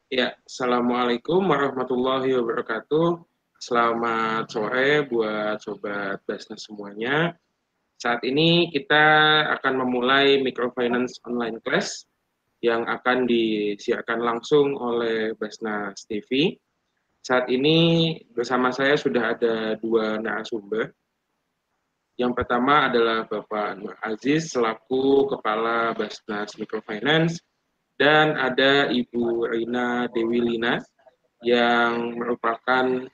Ya, Assalamualaikum warahmatullahi wabarakatuh. Selamat sore buat Sobat Basnas semuanya. Saat ini kita akan memulai Microfinance Online Class yang akan disiarkan langsung oleh Basnas TV. Saat ini bersama saya sudah ada dua narasumber. Yang pertama adalah Bapak Nur Aziz selaku Kepala Basnas Microfinance, dan ada Ibu Rina Dewi Lina yang merupakan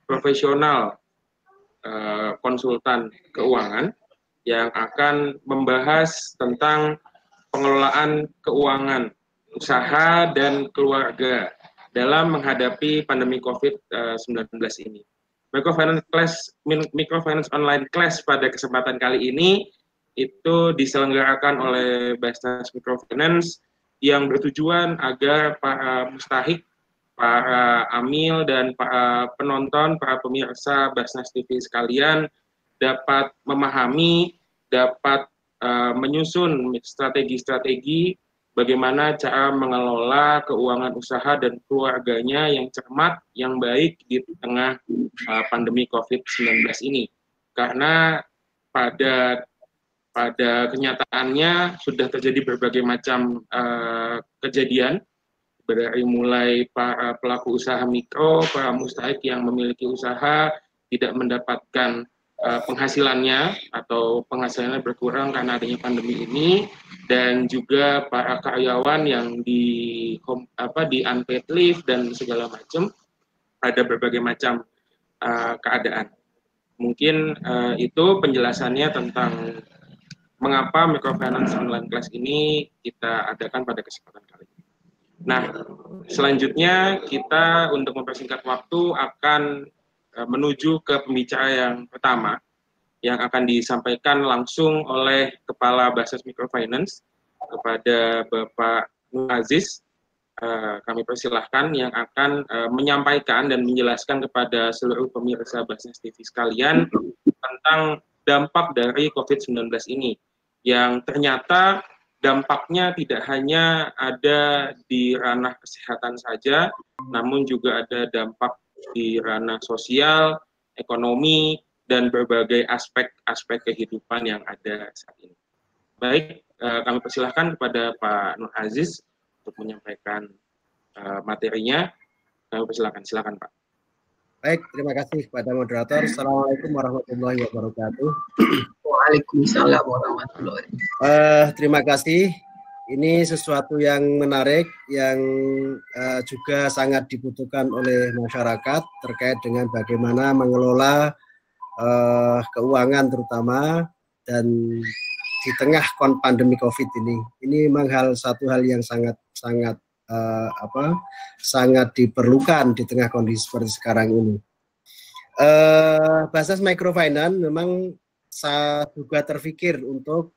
profesional konsultan keuangan yang akan membahas tentang pengelolaan keuangan usaha dan keluarga dalam menghadapi pandemi COVID-19 ini. Microfinance Online Class pada kesempatan kali ini itu diselenggarakan oleh Basnas Microfinance yang bertujuan agar para mustahik, para amil, dan para penonton, para pemirsa Basnas TV sekalian dapat memahami, dapat menyusun strategi-strategi bagaimana cara mengelola keuangan usaha dan keluarganya yang cermat, yang baik di tengah pandemi COVID-19 ini. Karena pada kenyataannya sudah terjadi berbagai macam kejadian, dari mulai para pelaku usaha mikro, para mustahik yang memiliki usaha tidak mendapatkan penghasilannya atau penghasilannya berkurang karena adanya pandemi ini, dan juga para karyawan yang di unpaid leave dan segala macam, ada berbagai macam keadaan. Mungkin itu penjelasannya tentang mengapa Microfinance Online Class ini kita adakan pada kesempatan kali ini. Nah, selanjutnya kita untuk mempersingkat waktu akan menuju ke pembicara yang pertama yang akan disampaikan langsung oleh Kepala Basnas Microfinance kepada Bapak Nur Aziz. Kami persilahkan yang akan menyampaikan dan menjelaskan kepada seluruh pemirsa Basnas TV sekalian tentang dampak dari COVID-19 ini, yang ternyata dampaknya tidak hanya ada di ranah kesehatan saja, namun juga ada dampak di ranah sosial, ekonomi, dan berbagai aspek-aspek kehidupan yang ada saat ini. Baik, kami persilahkan kepada Pak Nur Aziz untuk menyampaikan materinya. Kami persilahkan, silakan Pak. Baik, terima kasih kepada moderator. Assalamualaikum warahmatullahi wabarakatuh. Waalaikumsalam warahmatullahi wabarakatuh. Terima kasih. Ini sesuatu yang menarik, yang juga sangat dibutuhkan oleh masyarakat terkait dengan bagaimana mengelola keuangan terutama dan di tengah pandemi COVID ini. Ini memang satu hal yang sangat diperlukan di tengah kondisi seperti sekarang ini. Basnas Microfinance memang saya juga terpikir untuk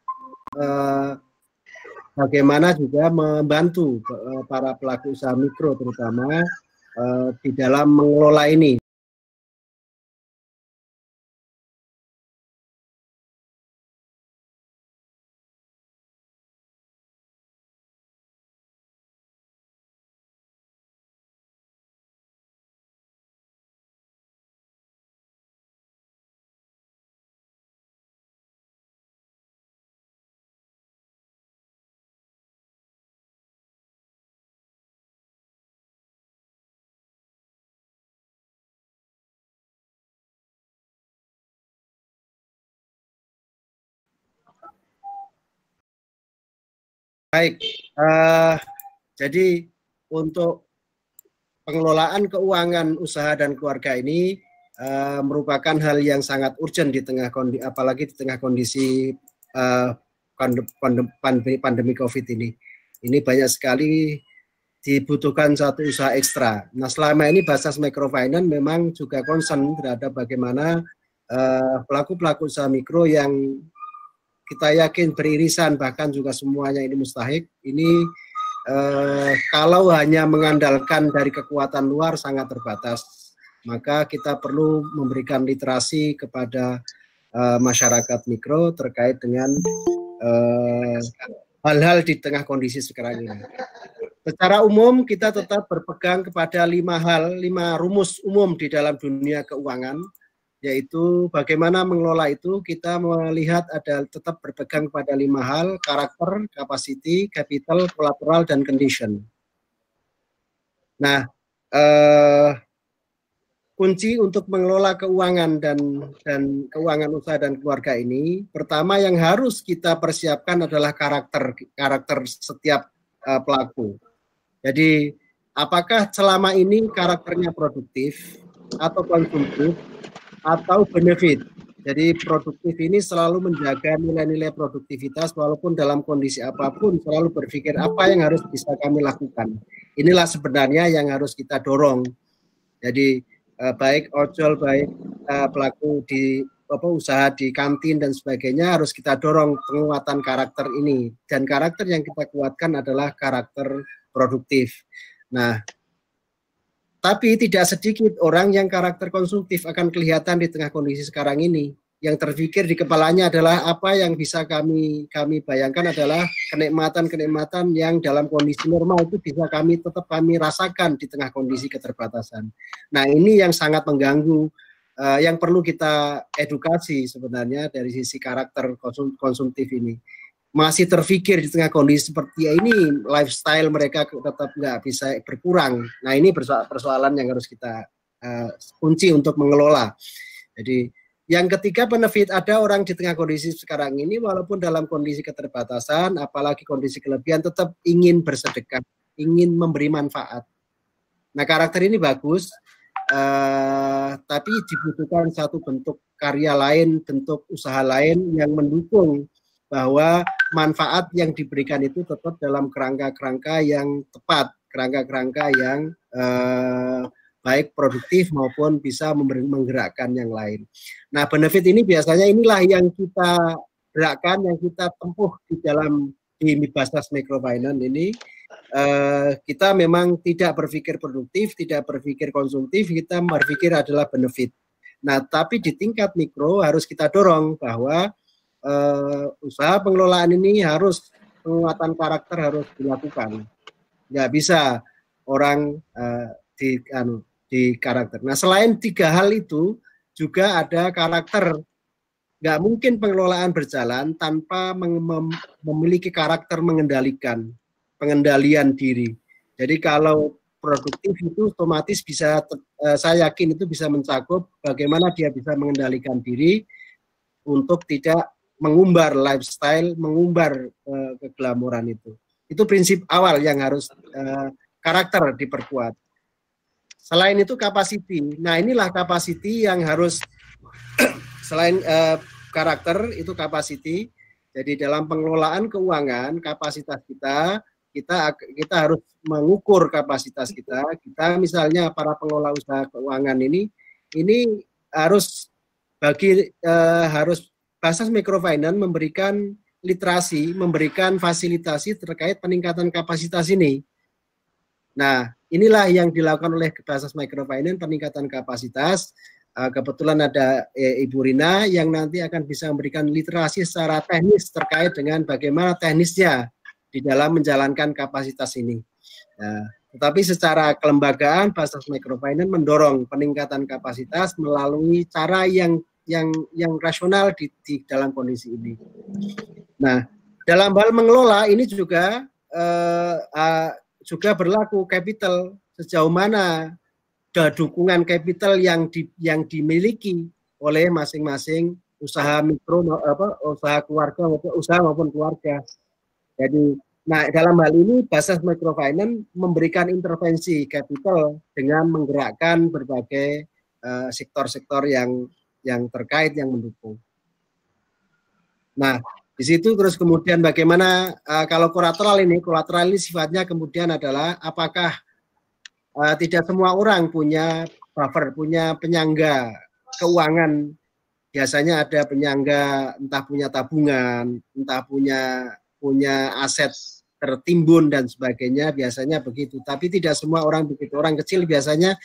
bagaimana juga membantu para pelaku usaha mikro terutama di dalam mengelola ini. Baik, jadi untuk pengelolaan keuangan usaha dan keluarga ini merupakan hal yang sangat urgent di tengah apalagi di tengah kondisi pandemi COVID ini. Ini banyak sekali dibutuhkan satu usaha ekstra. Nah, selama ini Basnas Microfinance memang juga concern terhadap bagaimana pelaku-pelaku usaha mikro yang kita yakin beririsan, bahkan juga semuanya ini mustahik, ini kalau hanya mengandalkan dari kekuatan luar sangat terbatas. Maka kita perlu memberikan literasi kepada masyarakat mikro terkait dengan hal-hal di tengah kondisi sekarang ini. Secara umum kita tetap berpegang kepada 5 rumus umum di dalam dunia keuangan, yaitu bagaimana mengelola itu. Kita melihat tetap berpegang pada 5 hal: karakter, capacity, capital, collateral, dan condition. Nah, kunci untuk mengelola keuangan dan keuangan usaha dan keluarga ini, pertama yang harus kita persiapkan adalah karakter setiap pelaku. Jadi apakah selama ini karakternya produktif atau konsumtif atau benefit? Jadi produktif ini selalu menjaga nilai-nilai produktivitas walaupun dalam kondisi apapun, selalu berpikir apa yang harus bisa kami lakukan. Inilah sebenarnya yang harus kita dorong. Jadi baik ojol, baik pelaku di usaha di kantin dan sebagainya, harus kita dorong penguatan karakter ini. Dan karakter yang kita kuatkan adalah karakter produktif. Nah, tapi tidak sedikit orang yang karakter konsumtif akan kelihatan di tengah kondisi sekarang ini. Yang terpikir di kepalanya adalah apa yang bisa kami bayangkan adalah kenikmatan-kenikmatan yang dalam kondisi normal itu bisa tetap kami rasakan di tengah kondisi keterbatasan. Nah, ini yang sangat mengganggu, yang perlu kita edukasi sebenarnya dari sisi karakter konsumtif ini. Masih terpikir di tengah kondisi seperti ini, lifestyle mereka tetap nggak bisa berkurang. Nah, ini persoalan yang harus kita kunci untuk mengelola. Jadi yang ketiga, benefit. Ada orang di tengah kondisi sekarang ini walaupun dalam kondisi keterbatasan, apalagi kondisi kelebihan, tetap ingin bersedekah, ingin memberi manfaat. Nah, karakter ini bagus, tapi dibutuhkan satu bentuk karya lain, bentuk usaha lain yang mendukung bahwa manfaat yang diberikan itu tetap dalam kerangka-kerangka yang tepat, kerangka-kerangka yang baik produktif maupun bisa menggerakkan yang lain. Nah, benefit ini biasanya inilah yang kita gerakkan, yang kita tempuh di Mibasnas Microfinance ini. Kita memang tidak berpikir produktif, tidak berpikir konsumtif, kita berpikir adalah benefit. Nah, tapi di tingkat mikro harus kita dorong bahwa usaha pengelolaan ini harus, penguatan karakter harus dilakukan. Nggak bisa orang di karakter. Nah, selain 3 hal itu juga ada karakter. Nggak mungkin pengelolaan berjalan tanpa memiliki karakter pengendalian diri. Jadi kalau produktif itu otomatis bisa, saya yakin itu bisa mencakup bagaimana dia bisa mengendalikan diri untuk tidak mengumbar lifestyle, mengumbar keglamoran itu. Itu prinsip awal yang harus karakter diperkuat. Selain itu capacity. Nah, inilah capacity yang harus selain karakter itu capacity. Jadi dalam pengelolaan keuangan, kapasitas kita harus mengukur kapasitas kita. Kita misalnya para pengelola usaha keuangan ini harus Basnas Microfinance memberikan literasi, memberikan fasilitasi terkait peningkatan kapasitas ini. Nah, inilah yang dilakukan oleh Basnas Microfinance, peningkatan kapasitas. Kebetulan ada Ibu Rina yang nanti akan bisa memberikan literasi secara teknis terkait dengan bagaimana teknisnya di dalam menjalankan kapasitas ini. Nah, tetapi secara kelembagaan Basnas Microfinance mendorong peningkatan kapasitas melalui cara yang rasional di dalam kondisi ini. Nah, dalam hal mengelola ini juga berlaku capital, sejauh mana dukungan capital yang dimiliki oleh masing-masing usaha mikro, usaha keluarga maupun keluarga. Jadi, nah dalam hal ini Basnas Microfinance memberikan intervensi capital dengan menggerakkan berbagai sektor-sektor yang terkait, yang mendukung. Nah, di situ terus kemudian bagaimana kalau kolateral ini sifatnya kemudian adalah apakah tidak semua orang punya buffer, punya penyangga keuangan. Biasanya ada penyangga, entah punya tabungan, entah punya aset tertimbun dan sebagainya, biasanya begitu. Tapi tidak semua orang begitu. Orang kecil biasanya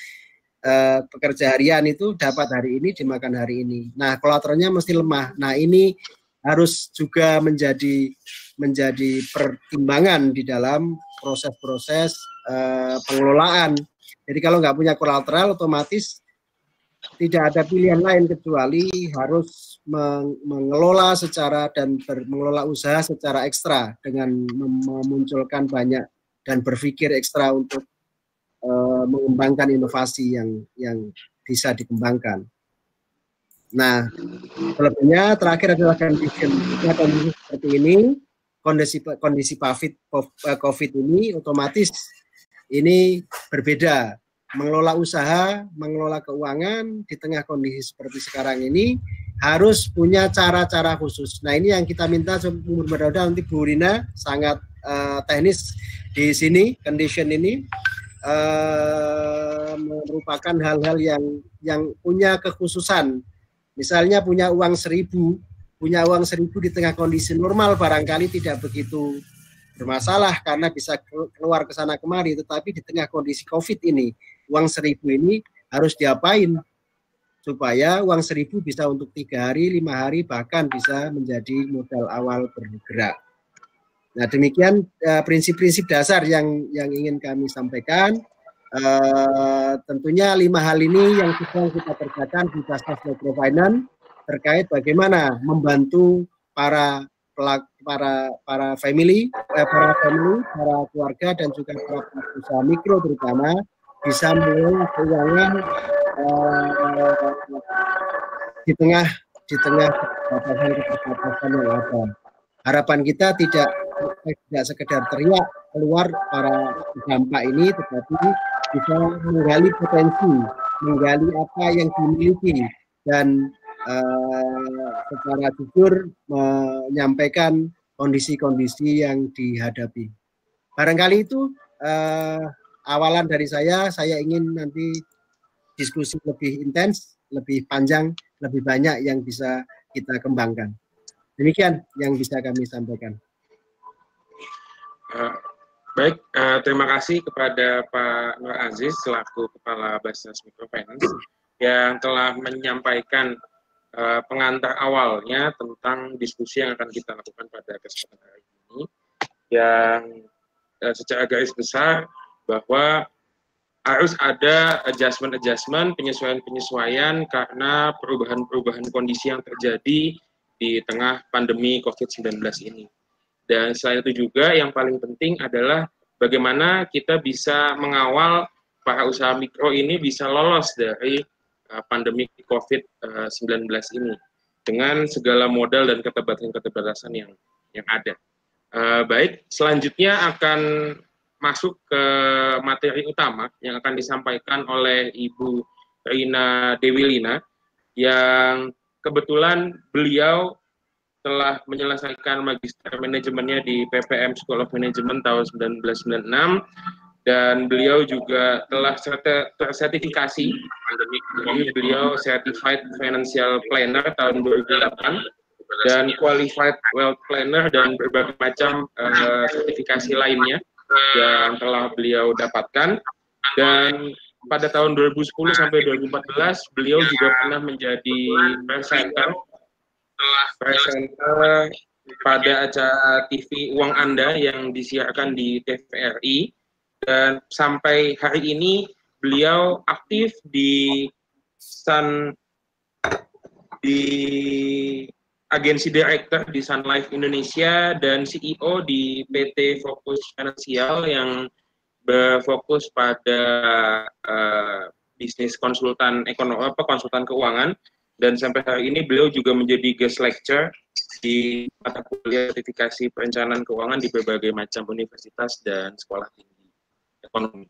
pekerja harian itu dapat hari ini, dimakan hari ini. Nah, kolateralnya mesti lemah. Nah, ini harus juga menjadi pertimbangan di dalam proses-proses pengelolaan. Jadi kalau nggak punya kolateral, otomatis tidak ada pilihan lain kecuali harus mengelola mengelola usaha secara ekstra dengan memunculkan banyak dan berpikir ekstra untuk mengembangkan inovasi yang bisa dikembangkan. Nah, selebihnya terakhir adalah kondisi seperti ini, kondisi COVID ini otomatis ini berbeda. Mengelola usaha, mengelola keuangan di tengah kondisi seperti sekarang ini harus punya cara-cara khusus. Nah, ini yang kita minta mudah-mudahan nanti Bu Rina sangat teknis di sini, condition ini merupakan hal-hal yang punya kekhususan. Misalnya punya uang 1.000 di tengah kondisi normal barangkali tidak begitu bermasalah karena bisa keluar ke sana kemari, tetapi di tengah kondisi COVID ini, uang 1.000 ini harus diapain supaya uang 1.000 bisa untuk 3 hari, 5 hari, bahkan bisa menjadi modal awal bergerak. Nah, demikian prinsip-prinsip dasar yang ingin kami sampaikan. Tentunya 5 hal ini yang sedang kita kerjakan di Basnas Microfinance terkait bagaimana membantu para family, para keluarga dan juga para usaha mikro terutama bisa mengelola keuangan di tengah keterbatasan yang ada. Harapan kita tidak sekedar teriak keluar para dampak ini, tetapi bisa menggali potensi, menggali apa yang dimiliki dan secara jujur menyampaikan kondisi-kondisi yang dihadapi. Barangkali itu awalan dari saya ingin nanti diskusi lebih intens, lebih panjang, lebih banyak yang bisa kita kembangkan. Demikian yang bisa kami sampaikan. Baik, terima kasih kepada Pak Nur Aziz selaku Kepala Basnas Microfinance yang telah menyampaikan pengantar awalnya tentang diskusi yang akan kita lakukan pada kesempatan hari ini, yang secara garis besar bahwa harus ada adjustment, penyesuaian karena perubahan kondisi yang terjadi di tengah pandemi COVID-19 ini. Dan selain itu juga yang paling penting adalah bagaimana kita bisa mengawal para usaha mikro ini bisa lolos dari pandemi COVID-19 ini dengan segala modal dan keterbatasan yang ada. Baik, selanjutnya akan masuk ke materi utama yang akan disampaikan oleh Ibu Rina Dewilina yang kebetulan beliau telah menyelesaikan magister manajemennya di PPM School of Management tahun 1996 dan beliau juga telah tersertifikasi. Beliau Certified Financial Planner tahun 2008 dan Qualified Wealth Planner dan berbagai macam sertifikasi lainnya yang telah beliau dapatkan. Dan pada tahun 2010 sampai 2014 beliau juga pernah menjadi presenter pada acara TV Uang Anda yang disiarkan di TVRI, dan sampai hari ini beliau aktif di agensi direktur di Sun Life Indonesia dan CEO di PT Fokus Finansial yang berfokus pada bisnis konsultan konsultan keuangan. Dan sampai hari ini beliau juga menjadi guest lecturer di mata kuliah sertifikasi perencanaan keuangan di berbagai macam universitas dan sekolah tinggi ekonomi.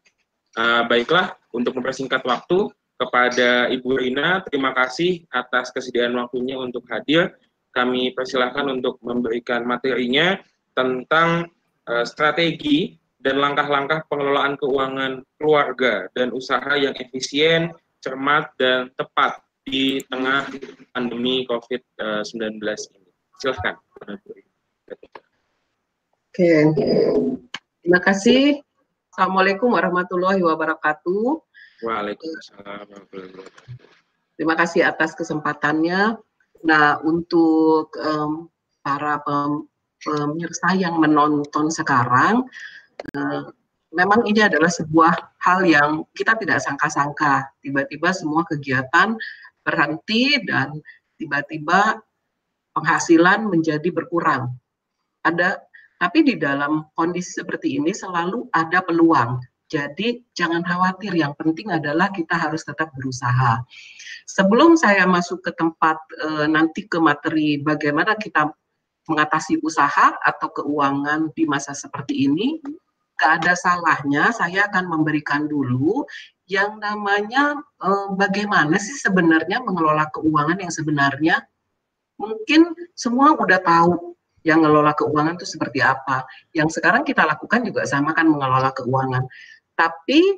Baiklah, untuk mempersingkat waktu, kepada Ibu Rina, terima kasih atas kesediaan waktunya untuk hadir. Kami persilahkan untuk memberikan materinya tentang strategi dan langkah-langkah pengelolaan keuangan keluarga dan usaha yang efisien, cermat, dan tepat di tengah pandemi COVID-19 ini. Silakan. Oke, terima kasih. Assalamualaikum warahmatullahi wabarakatuh. Waalaikumsalam warahmatullahi wabarakatuh. Terima kasih atas kesempatannya. Nah, untuk para pemirsa yang menonton sekarang, memang ini adalah sebuah hal yang kita tidak sangka-sangka. Tiba-tiba semua kegiatan berhenti dan tiba-tiba penghasilan menjadi berkurang. Tapi di dalam kondisi seperti ini selalu ada peluang. Jadi jangan khawatir, yang penting adalah kita harus tetap berusaha. Sebelum saya masuk ke tempat nanti ke materi bagaimana kita mengatasi usaha atau keuangan di masa seperti ini, gak ada salahnya saya akan memberikan dulu yang namanya bagaimana sih sebenarnya mengelola keuangan yang sebenarnya. Mungkin semua udah tahu yang mengelola keuangan itu seperti apa. Yang sekarang kita lakukan juga sama kan, mengelola keuangan. Tapi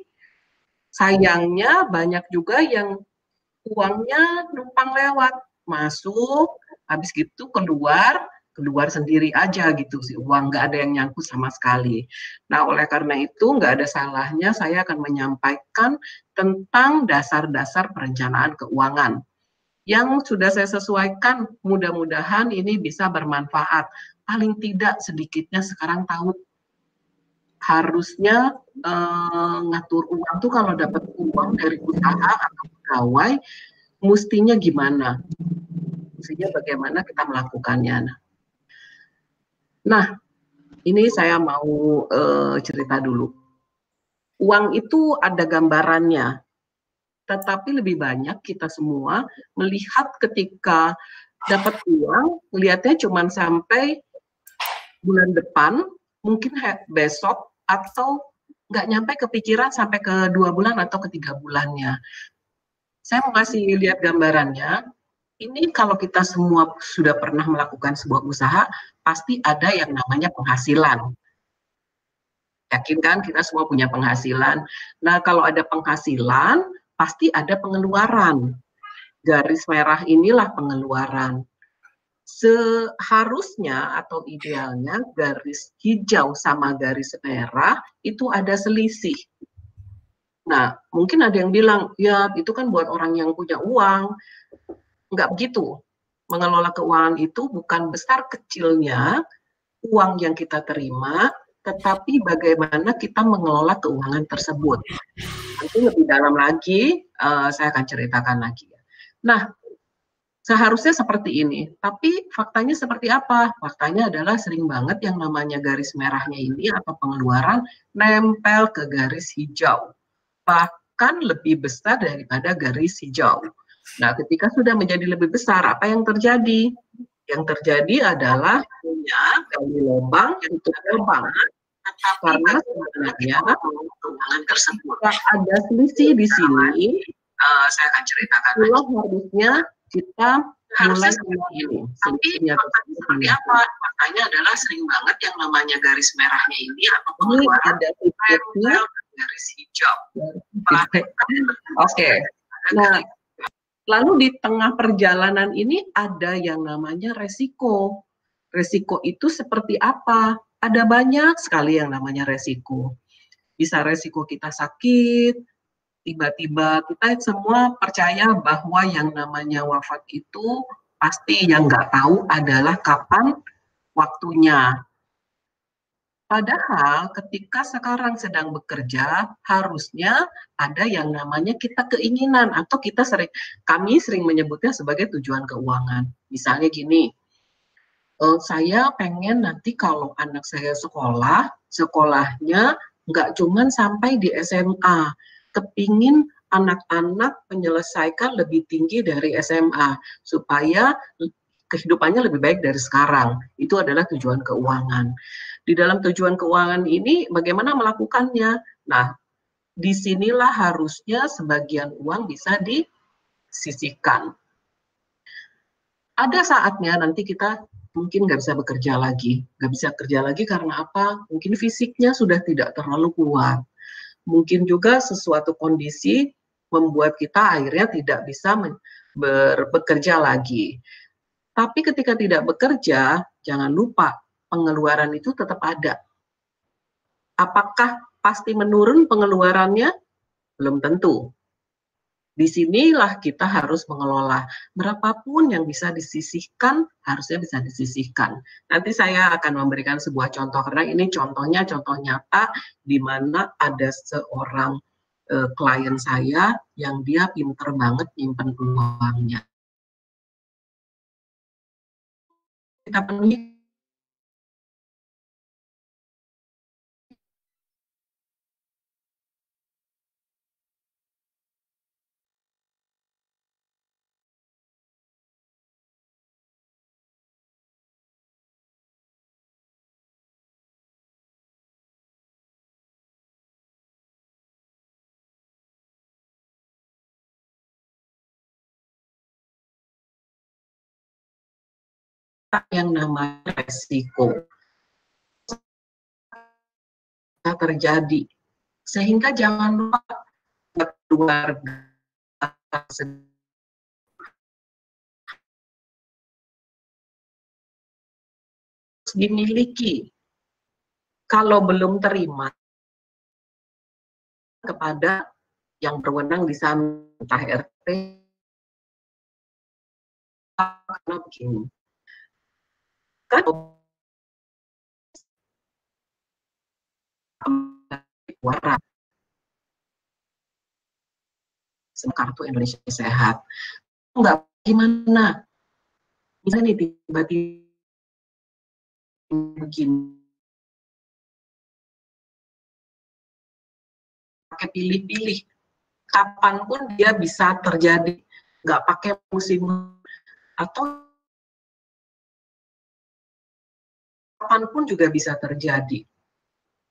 sayangnya banyak juga yang uangnya numpang lewat, masuk, habis gitu keluar sendiri aja gitu sih, uang nggak ada yang nyangkut sama sekali. Nah, oleh karena itu nggak ada salahnya saya akan menyampaikan tentang dasar-dasar perencanaan keuangan yang sudah saya sesuaikan. Mudah-mudahan ini bisa bermanfaat. Paling tidak sedikitnya sekarang tahu harusnya ngatur uang tuh kalau dapat uang dari usaha atau pegawai mestinya gimana, mestinya bagaimana kita melakukannya. Nah, ini saya mau cerita dulu. Uang itu ada gambarannya, tetapi lebih banyak kita semua melihat ketika dapat uang, lihatnya cuma sampai bulan depan, mungkin besok, atau nggak nyampe kepikiran sampai ke 2 bulan atau ke 3 bulannya. Saya mau kasih lihat gambarannya. Ini kalau kita semua sudah pernah melakukan sebuah usaha, pasti ada yang namanya penghasilan. Yakin kan kita semua punya penghasilan. Nah, kalau ada penghasilan, pasti ada pengeluaran. Garis merah inilah pengeluaran. Seharusnya atau idealnya garis hijau sama garis merah itu ada selisih. Nah, mungkin ada yang bilang, ya itu kan buat orang yang punya uang. Enggak begitu. Mengelola keuangan itu bukan besar kecilnya uang yang kita terima, tetapi bagaimana kita mengelola keuangan tersebut. Nanti lebih dalam lagi, saya akan ceritakan lagi. Nah, seharusnya seperti ini, tapi faktanya seperti apa? Faktanya adalah sering banget yang namanya garis merahnya ini atau pengeluaran nempel ke garis hijau, bahkan lebih besar daripada garis hijau. Nah, ketika sudah menjadi lebih besar, apa yang terjadi? Yang terjadi adalah punya gali lubang, tutup lubang. Karena sebenarnya keuangan tersebut ada selisih di sini. Saya akan ceritakan. Harusnya kita mulai seperti ini. Tapi seperti apa? Makanya adalah sering banget yang namanya garis merahnya ini atau pengeluaran ada titiknya garis hijau. Oke. Nah, lalu di tengah perjalanan ini ada yang namanya resiko. Resiko itu seperti apa? Ada banyak sekali yang namanya resiko. Bisa resiko kita sakit, tiba-tiba kita semua percaya bahwa yang namanya wafat itu pasti yang nggak tahu adalah kapan waktunya. Padahal ketika sekarang sedang bekerja, harusnya ada yang namanya kita keinginan atau kami sering menyebutnya sebagai tujuan keuangan. Misalnya gini, saya pengen nanti kalau anak saya sekolahnya nggak cuman sampai di SMA, kepingin anak-anak menyelesaikan lebih tinggi dari SMA supaya kehidupannya lebih baik dari sekarang. Itu adalah tujuan keuangan. Di dalam tujuan keuangan ini bagaimana melakukannya? Nah, disinilah harusnya sebagian uang bisa disisihkan. Ada saatnya nanti kita mungkin nggak bisa bekerja lagi. Nggak bisa kerja lagi karena apa? Mungkin fisiknya sudah tidak terlalu kuat. Mungkin juga sesuatu kondisi membuat kita akhirnya tidak bisa bekerja lagi. Tapi ketika tidak bekerja, jangan lupa pengeluaran itu tetap ada. Apakah pasti menurun pengeluarannya? Belum tentu. Di sinilah kita harus mengelola. Berapapun yang bisa disisihkan, harusnya bisa disisihkan. Nanti saya akan memberikan sebuah contoh, karena ini contohnya contoh nyata di mana ada seorang klien saya yang dia pinter banget nyimpen uangnya. Kita penuhi yang namanya resiko terjadi, sehingga jangan lupa keluarga dimiliki. Kalau belum terima kepada yang berwenang di sana, entah RT, karena begini. Kan kartu Indonesia Sehat. Enggak, gimana? Misalnya nih tiba-tiba begini, pakai pilih-pilih, kapanpun dia bisa terjadi, nggak pakai musim, atau kapanpun juga bisa terjadi.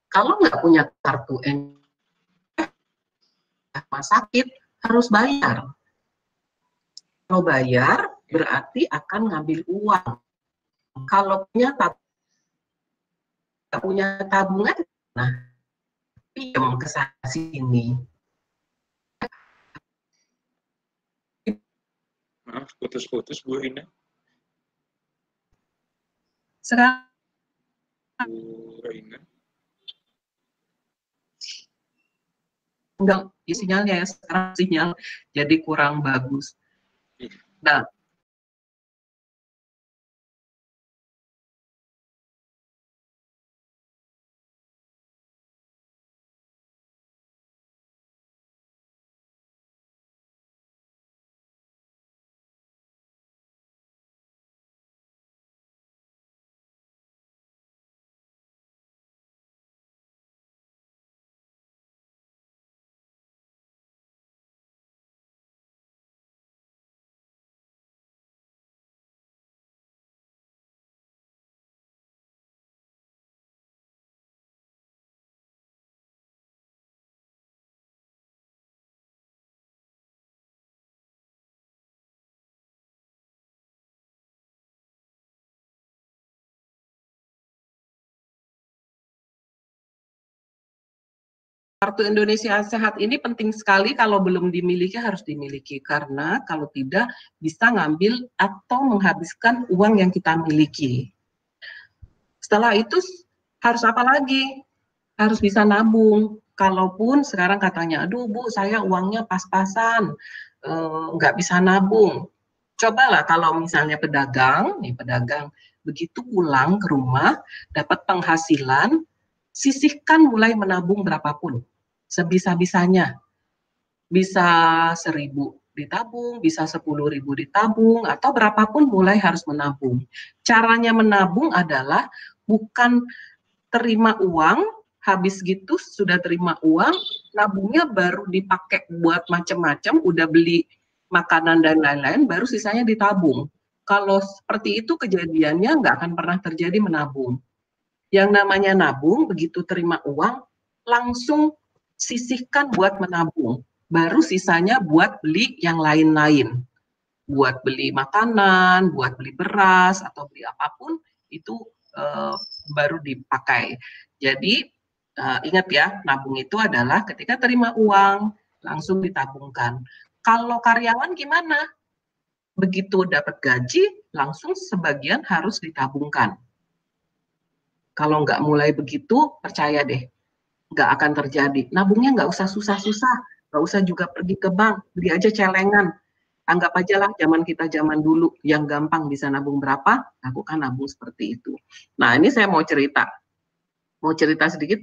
Kalau nggak punya kartu rumah sakit, harus bayar. Kalau bayar, berarti akan ngambil uang. Kalau punya tabungan, nah, pinjam ke sini. Maaf, putus-putus Bu Rina. Sekarang Bu Rina. Enggak, sinyalnya ya, sekarang sinyal jadi kurang bagus. Nah, Kartu Indonesia Sehat ini penting sekali, kalau belum dimiliki harus dimiliki, karena kalau tidak bisa ngambil atau menghabiskan uang yang kita miliki. Setelah itu harus apa lagi? Harus bisa nabung. Kalaupun sekarang katanya, aduh Bu, saya uangnya pas-pasan, nggak bisa nabung. Cobalah kalau misalnya pedagang, begitu pulang ke rumah, dapat penghasilan, sisihkan mulai menabung berapapun. Sebisa-bisanya, bisa 1.000 ditabung, bisa 10.000 ditabung, atau berapapun mulai harus menabung. Caranya menabung adalah bukan terima uang, habis gitu sudah terima uang, nabungnya baru dipakai buat macam-macam, udah beli makanan dan lain-lain, baru sisanya ditabung. Kalau seperti itu kejadiannya nggak akan pernah terjadi menabung. Yang namanya nabung, begitu terima uang, langsung sisihkan buat menabung. Baru sisanya buat beli yang lain-lain. Buat beli makanan, buat beli beras, atau beli apapun, itu baru dipakai. Jadi ingat ya, nabung itu adalah ketika terima uang, langsung ditabungkan. Kalau karyawan gimana? Begitu dapat gaji, langsung sebagian harus ditabungkan. Kalau nggak mulai begitu, percaya deh, nggak akan terjadi. Nabungnya nggak usah susah-susah, nggak usah juga pergi ke bank, beli aja celengan. Anggap aja lah zaman kita zaman dulu yang gampang bisa nabung berapa, lakukan nabung seperti itu. Nah ini saya mau cerita sedikit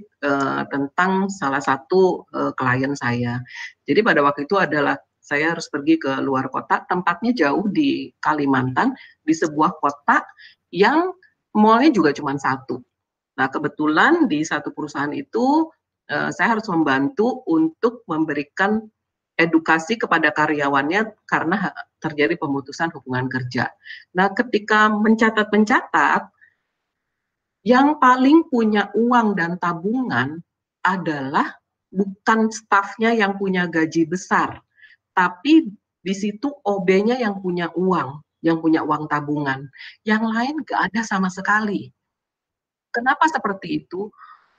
tentang salah satu klien saya. Jadi pada waktu itu adalah saya harus pergi ke luar kota, tempatnya jauh di Kalimantan, di sebuah kota yang mallnya juga cuma satu. Nah kebetulan di satu perusahaan itu saya harus membantu untuk memberikan edukasi kepada karyawannya karena terjadi pemutusan hubungan kerja. Nah, ketika mencatat, yang paling punya uang dan tabungan adalah bukan stafnya yang punya gaji besar, tapi di situ OB-nya yang punya uang tabungan. Yang lain nggak ada sama sekali. Kenapa seperti itu?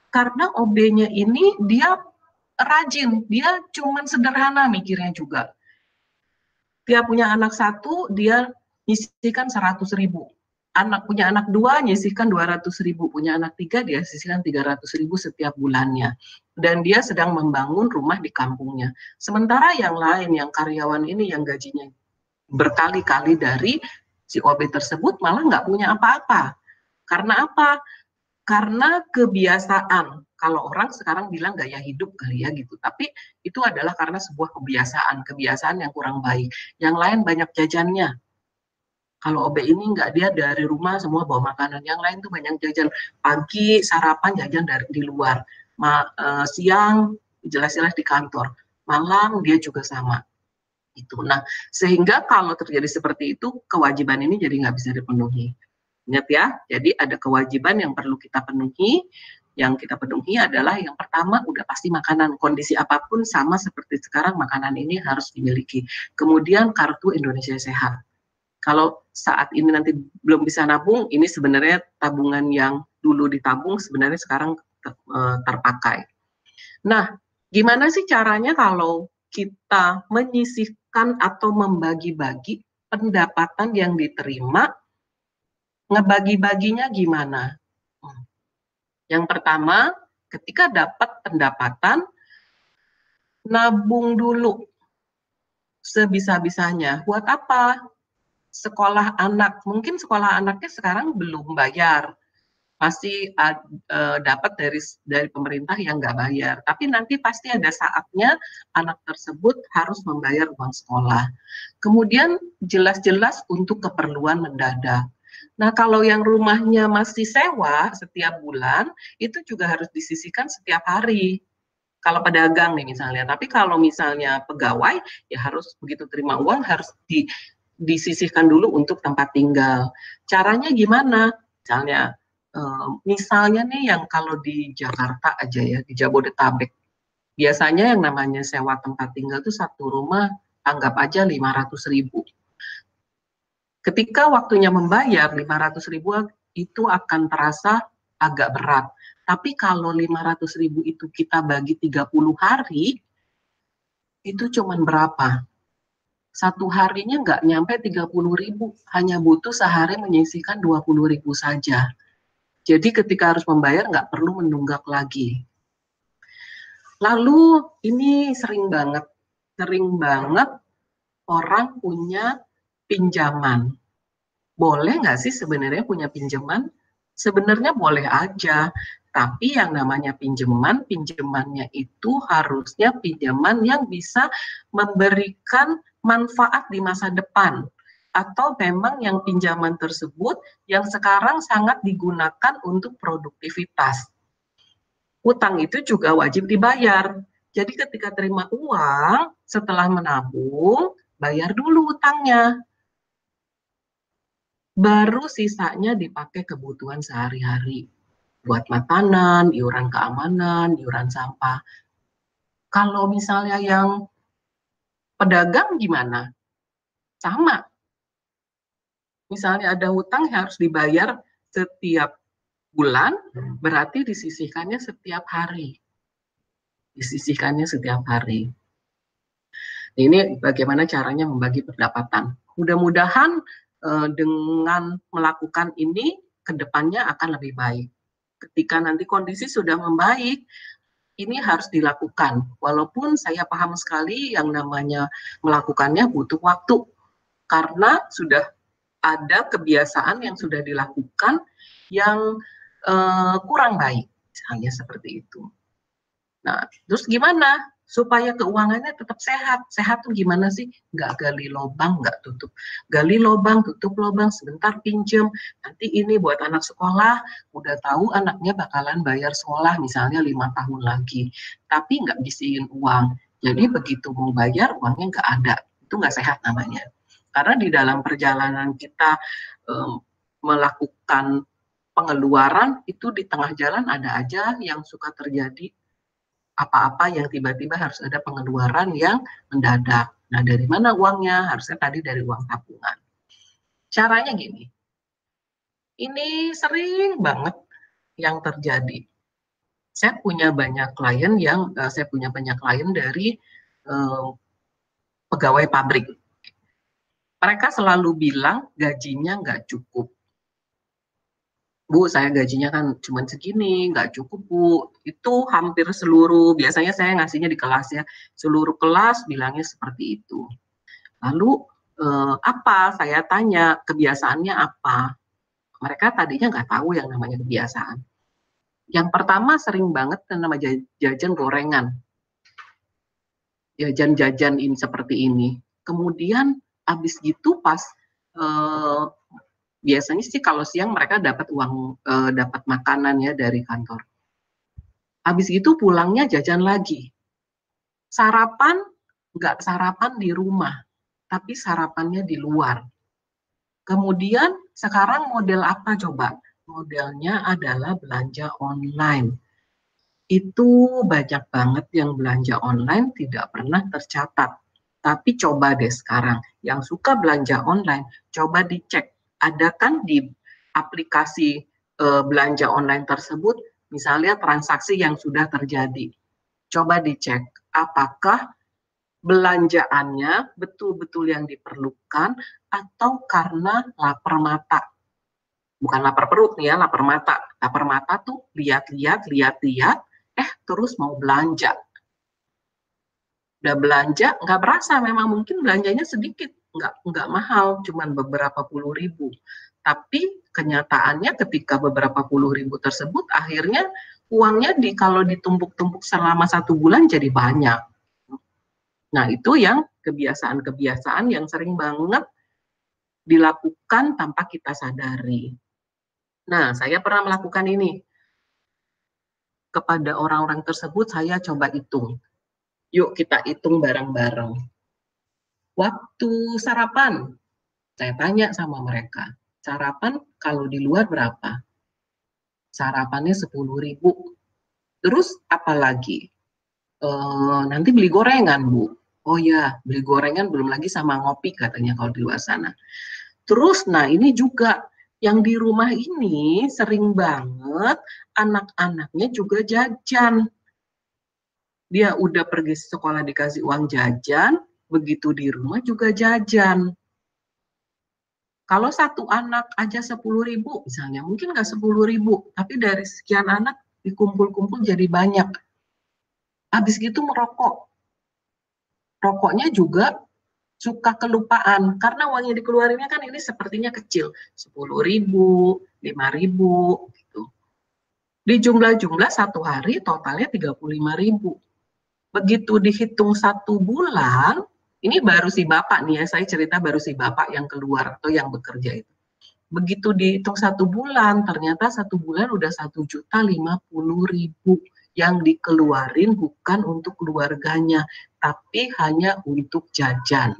Karena OB-nya ini dia rajin, dia cuman sederhana mikirnya juga. Dia punya anak satu, dia nyisihkan 100.000. Punya anak dua, nyisihkan 200.000. Punya anak tiga, dia sisihkan 300.000 setiap bulannya. Dan dia sedang membangun rumah di kampungnya. Sementara yang lain, yang karyawan ini yang gajinya berkali-kali dari si OB tersebut malah nggak punya apa-apa. Karena apa? Karena kebiasaan. Kalau orang sekarang bilang gaya hidup kali ya gitu, tapi itu adalah karena sebuah kebiasaan yang kurang baik. Yang lain banyak jajannya. Kalau OB ini enggak, dia dari rumah semua bawa makanan. Yang lain tuh banyak jajan. Pagi sarapan jajan di luar. Siang jelas-jelas di kantor. Malam dia juga sama. Itu. Nah, sehingga kalau terjadi seperti itu, kewajiban ini jadi nggak bisa dipenuhi. Ingat ya, jadi ada kewajiban yang perlu kita penuhi. Yang kita penuhi adalah yang pertama udah pasti makanan, kondisi apapun sama seperti sekarang makanan ini harus dimiliki. Kemudian kartu Indonesia Sehat. Kalau saat ini nanti belum bisa nabung, ini sebenarnya tabungan yang dulu ditabung sebenarnya sekarang terpakai. Nah, gimana sih caranya kalau kita menyisihkan atau membagi-bagi pendapatan yang diterima? Ngebagi-baginya gimana? Yang pertama, ketika dapat pendapatan, nabung dulu sebisa-bisanya. Buat apa? Sekolah anak. Mungkin sekolah anaknya sekarang belum bayar. Masih dapat dari pemerintah yang nggak bayar. Tapi nanti pasti ada saatnya anak tersebut harus membayar uang sekolah. Kemudian jelas-jelas untuk keperluan mendadak. Nah, kalau yang rumahnya masih sewa setiap bulan, itu juga harus disisihkan setiap hari. Kalau pedagang nih misalnya, tapi kalau misalnya pegawai, ya harus begitu terima uang, harus disisihkan dulu untuk tempat tinggal. Caranya gimana? Misalnya nih yang kalau di Jakarta aja ya, di Jabodetabek, biasanya yang namanya sewa tempat tinggal itu satu rumah, anggap aja 500.000. Ketika waktunya membayar 500.000 itu akan terasa agak berat. Tapi kalau 500.000 itu kita bagi 30 hari, itu cuman berapa? Satu harinya nggak nyampe 30.000, hanya butuh sehari menyisihkan 20.000 saja. Jadi ketika harus membayar nggak perlu menunggak lagi. Lalu ini sering banget orang punya pinjaman. Boleh nggak sih sebenarnya punya pinjaman? Sebenarnya boleh aja, tapi yang namanya pinjamannya itu harusnya pinjaman yang bisa memberikan manfaat di masa depan. Atau memang yang pinjaman tersebut yang sekarang sangat digunakan untuk produktivitas. Utang itu juga wajib dibayar. Jadi ketika terima uang, setelah menabung, bayar dulu utangnya. Baru sisanya dipakai kebutuhan sehari-hari. Buat makanan, iuran keamanan, iuran sampah. Kalau misalnya yang pedagang gimana? Sama. Misalnya ada hutang yang harus dibayar setiap bulan, berarti disisihkannya setiap hari. Disisihkannya setiap hari. Ini bagaimana caranya membagi pendapatan. Mudah-mudahan dengan melakukan ini, ke depannya akan lebih baik. Ketika nanti kondisi sudah membaik, ini harus dilakukan. Walaupun saya paham sekali yang namanya melakukannya butuh waktu, karena sudah ada kebiasaan yang sudah dilakukan yang kurang baik, misalnya seperti itu. Nah, terus gimana supaya keuangannya tetap sehat? Sehat tuh gimana sih? Nggak gali lubang, nggak tutup. Gali lubang, tutup lubang, sebentar pinjem. Nanti ini buat anak sekolah, udah tahu anaknya bakalan bayar sekolah misalnya 5 tahun lagi. Tapi nggak bisiin uang. Jadi begitu mau bayar, uangnya nggak ada. Itu nggak sehat namanya. Karena di dalam perjalanan kita melakukan pengeluaran, itu di tengah jalan ada aja yang suka terjadi apa-apa yang tiba-tiba harus ada pengeluaran yang mendadak. Nah, dari mana uangnya? Harusnya tadi dari uang tabungan. Caranya gini, ini sering banget yang terjadi. Saya punya banyak klien dari pegawai pabrik. Mereka selalu bilang gajinya nggak cukup. Bu, saya gajinya kan cuma segini, nggak cukup Bu. Itu hampir seluruh, biasanya saya ngasihnya di kelas ya, seluruh kelas bilangnya seperti itu. Lalu apa? Saya tanya, kebiasaannya apa? Mereka tadinya nggak tahu yang namanya kebiasaan. Yang pertama sering banget nama jajan gorengan. Jajan-jajan ini seperti ini. Kemudian habis gitu pas biasanya sih kalau siang mereka dapat uang, dapat makanan ya dari kantor. Habis itu pulangnya jajan lagi. Sarapan, nggak sarapan di rumah, tapi sarapannya di luar. Kemudian sekarang model apa coba? Modelnya adalah belanja online. Itu banyak banget yang belanja online tidak pernah tercatat. Tapi coba deh sekarang, yang suka belanja online, coba dicek. Ada kan di aplikasi belanja online tersebut, misalnya transaksi yang sudah terjadi. Coba dicek, apakah belanjaannya betul-betul yang diperlukan atau karena lapar mata. Bukan lapar perut nih ya, lapar mata. Lapar mata tuh lihat-lihat, terus mau belanja. Udah belanja, nggak berasa, memang mungkin belanjanya sedikit, nggak mahal, cuman beberapa puluh ribu. Tapi kenyataannya ketika beberapa puluh ribu tersebut, akhirnya uangnya kalau ditumpuk-tumpuk selama 1 bulan jadi banyak. Nah, itu yang kebiasaan-kebiasaan yang sering banget dilakukan tanpa kita sadari. Nah, saya pernah melakukan ini. Kepada orang-orang tersebut, saya coba hitung. Yuk kita hitung bareng-bareng. Waktu sarapan, saya tanya sama mereka, sarapan kalau di luar berapa? Sarapannya 10.000. Terus apa lagi? Nanti beli gorengan, Bu. Oh ya, beli gorengan belum lagi sama ngopi katanya kalau di luar sana. Terus, nah ini juga yang di rumah ini sering banget anak-anaknya juga jajan. Dia udah pergi sekolah dikasih uang jajan, begitu di rumah juga jajan. Kalau satu anak aja 10.000 misalnya, mungkin nggak 10.000, tapi dari sekian anak dikumpul-kumpul jadi banyak. Habis gitu merokok. Rokoknya juga suka kelupaan, karena uang yang dikeluarinnya kan ini sepertinya kecil, 10.000, 5.000, gitu. Di jumlah-jumlah satu hari totalnya 35.000. Begitu dihitung 1 bulan, ini baru si bapak nih ya, saya cerita baru si bapak yang keluar atau yang bekerja itu. Begitu dihitung 1 bulan, ternyata 1 bulan udah 1.050.000 yang dikeluarin bukan untuk keluarganya, tapi hanya untuk jajan.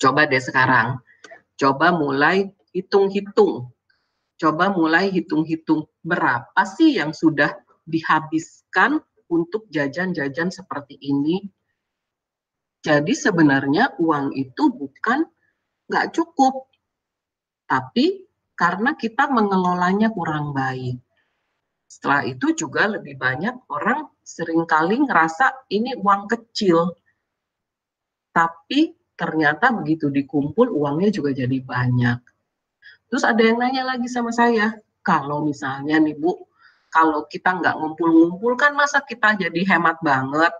Coba deh sekarang, coba mulai hitung-hitung. Coba mulai hitung-hitung berapa sih yang sudah dihabiskan untuk jajan-jajan seperti ini. Jadi sebenarnya uang itu bukan nggak cukup, tapi karena kita mengelolanya kurang baik. Setelah itu juga lebih banyak orang seringkali ngerasa ini uang kecil, tapi ternyata begitu dikumpul uangnya juga jadi banyak. Terus ada yang nanya lagi sama saya, kalau misalnya nih Bu, Kalau kita nggak ngumpul-ngumpul kan masa kita jadi hemat banget,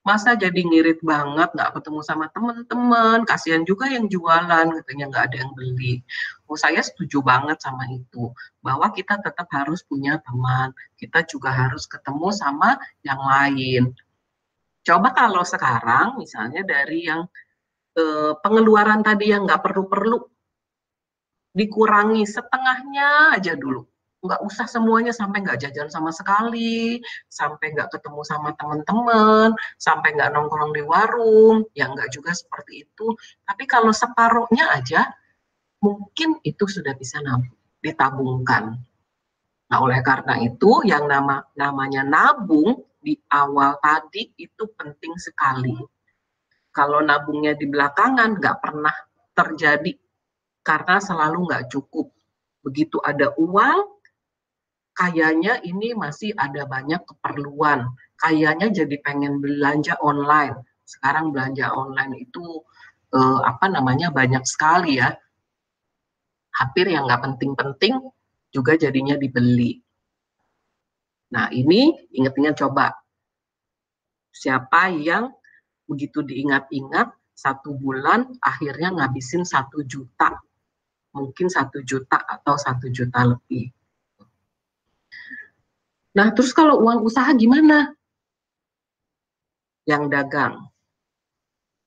masa jadi ngirit banget, nggak ketemu sama teman-teman, kasihan juga yang jualan, katanya nggak ada yang beli. Oh, saya setuju banget sama itu, bahwa kita tetap harus punya teman, kita juga harus ketemu sama yang lain. Coba kalau sekarang misalnya dari yang pengeluaran tadi yang nggak perlu-perlu, dikurangi setengahnya aja dulu. Nggak usah semuanya, sampai nggak jajan sama sekali, sampai nggak ketemu sama teman-teman, sampai nggak nongkrong di warung, ya nggak juga seperti itu. Tapi kalau separuhnya aja, mungkin itu sudah bisa ditabungkan. Nah, oleh karena itu, yang namanya nabung di awal tadi itu penting sekali. Kalau nabungnya di belakangan, nggak pernah terjadi, karena selalu nggak cukup. Begitu ada uang, kayaknya ini masih ada banyak keperluan. Kayaknya jadi pengen belanja online. Sekarang belanja online itu banyak sekali ya. Hampir yang nggak penting-penting juga jadinya dibeli. Nah, ini ingat-ingat coba. Siapa yang begitu diingat-ingat 1 bulan akhirnya ngabisin 1 juta. Mungkin 1 juta atau 1 juta lebih. Nah, terus kalau uang usaha gimana? Yang dagang.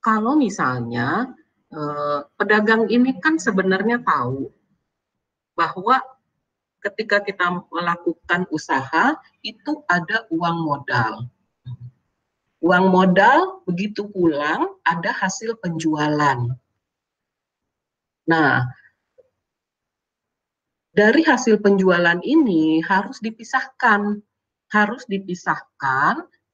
Kalau misalnya pedagang ini kan sebenarnya tahu bahwa ketika kita melakukan usaha itu ada uang modal. Uang modal begitu pulang ada hasil penjualan. Nah, dari hasil penjualan ini harus dipisahkan.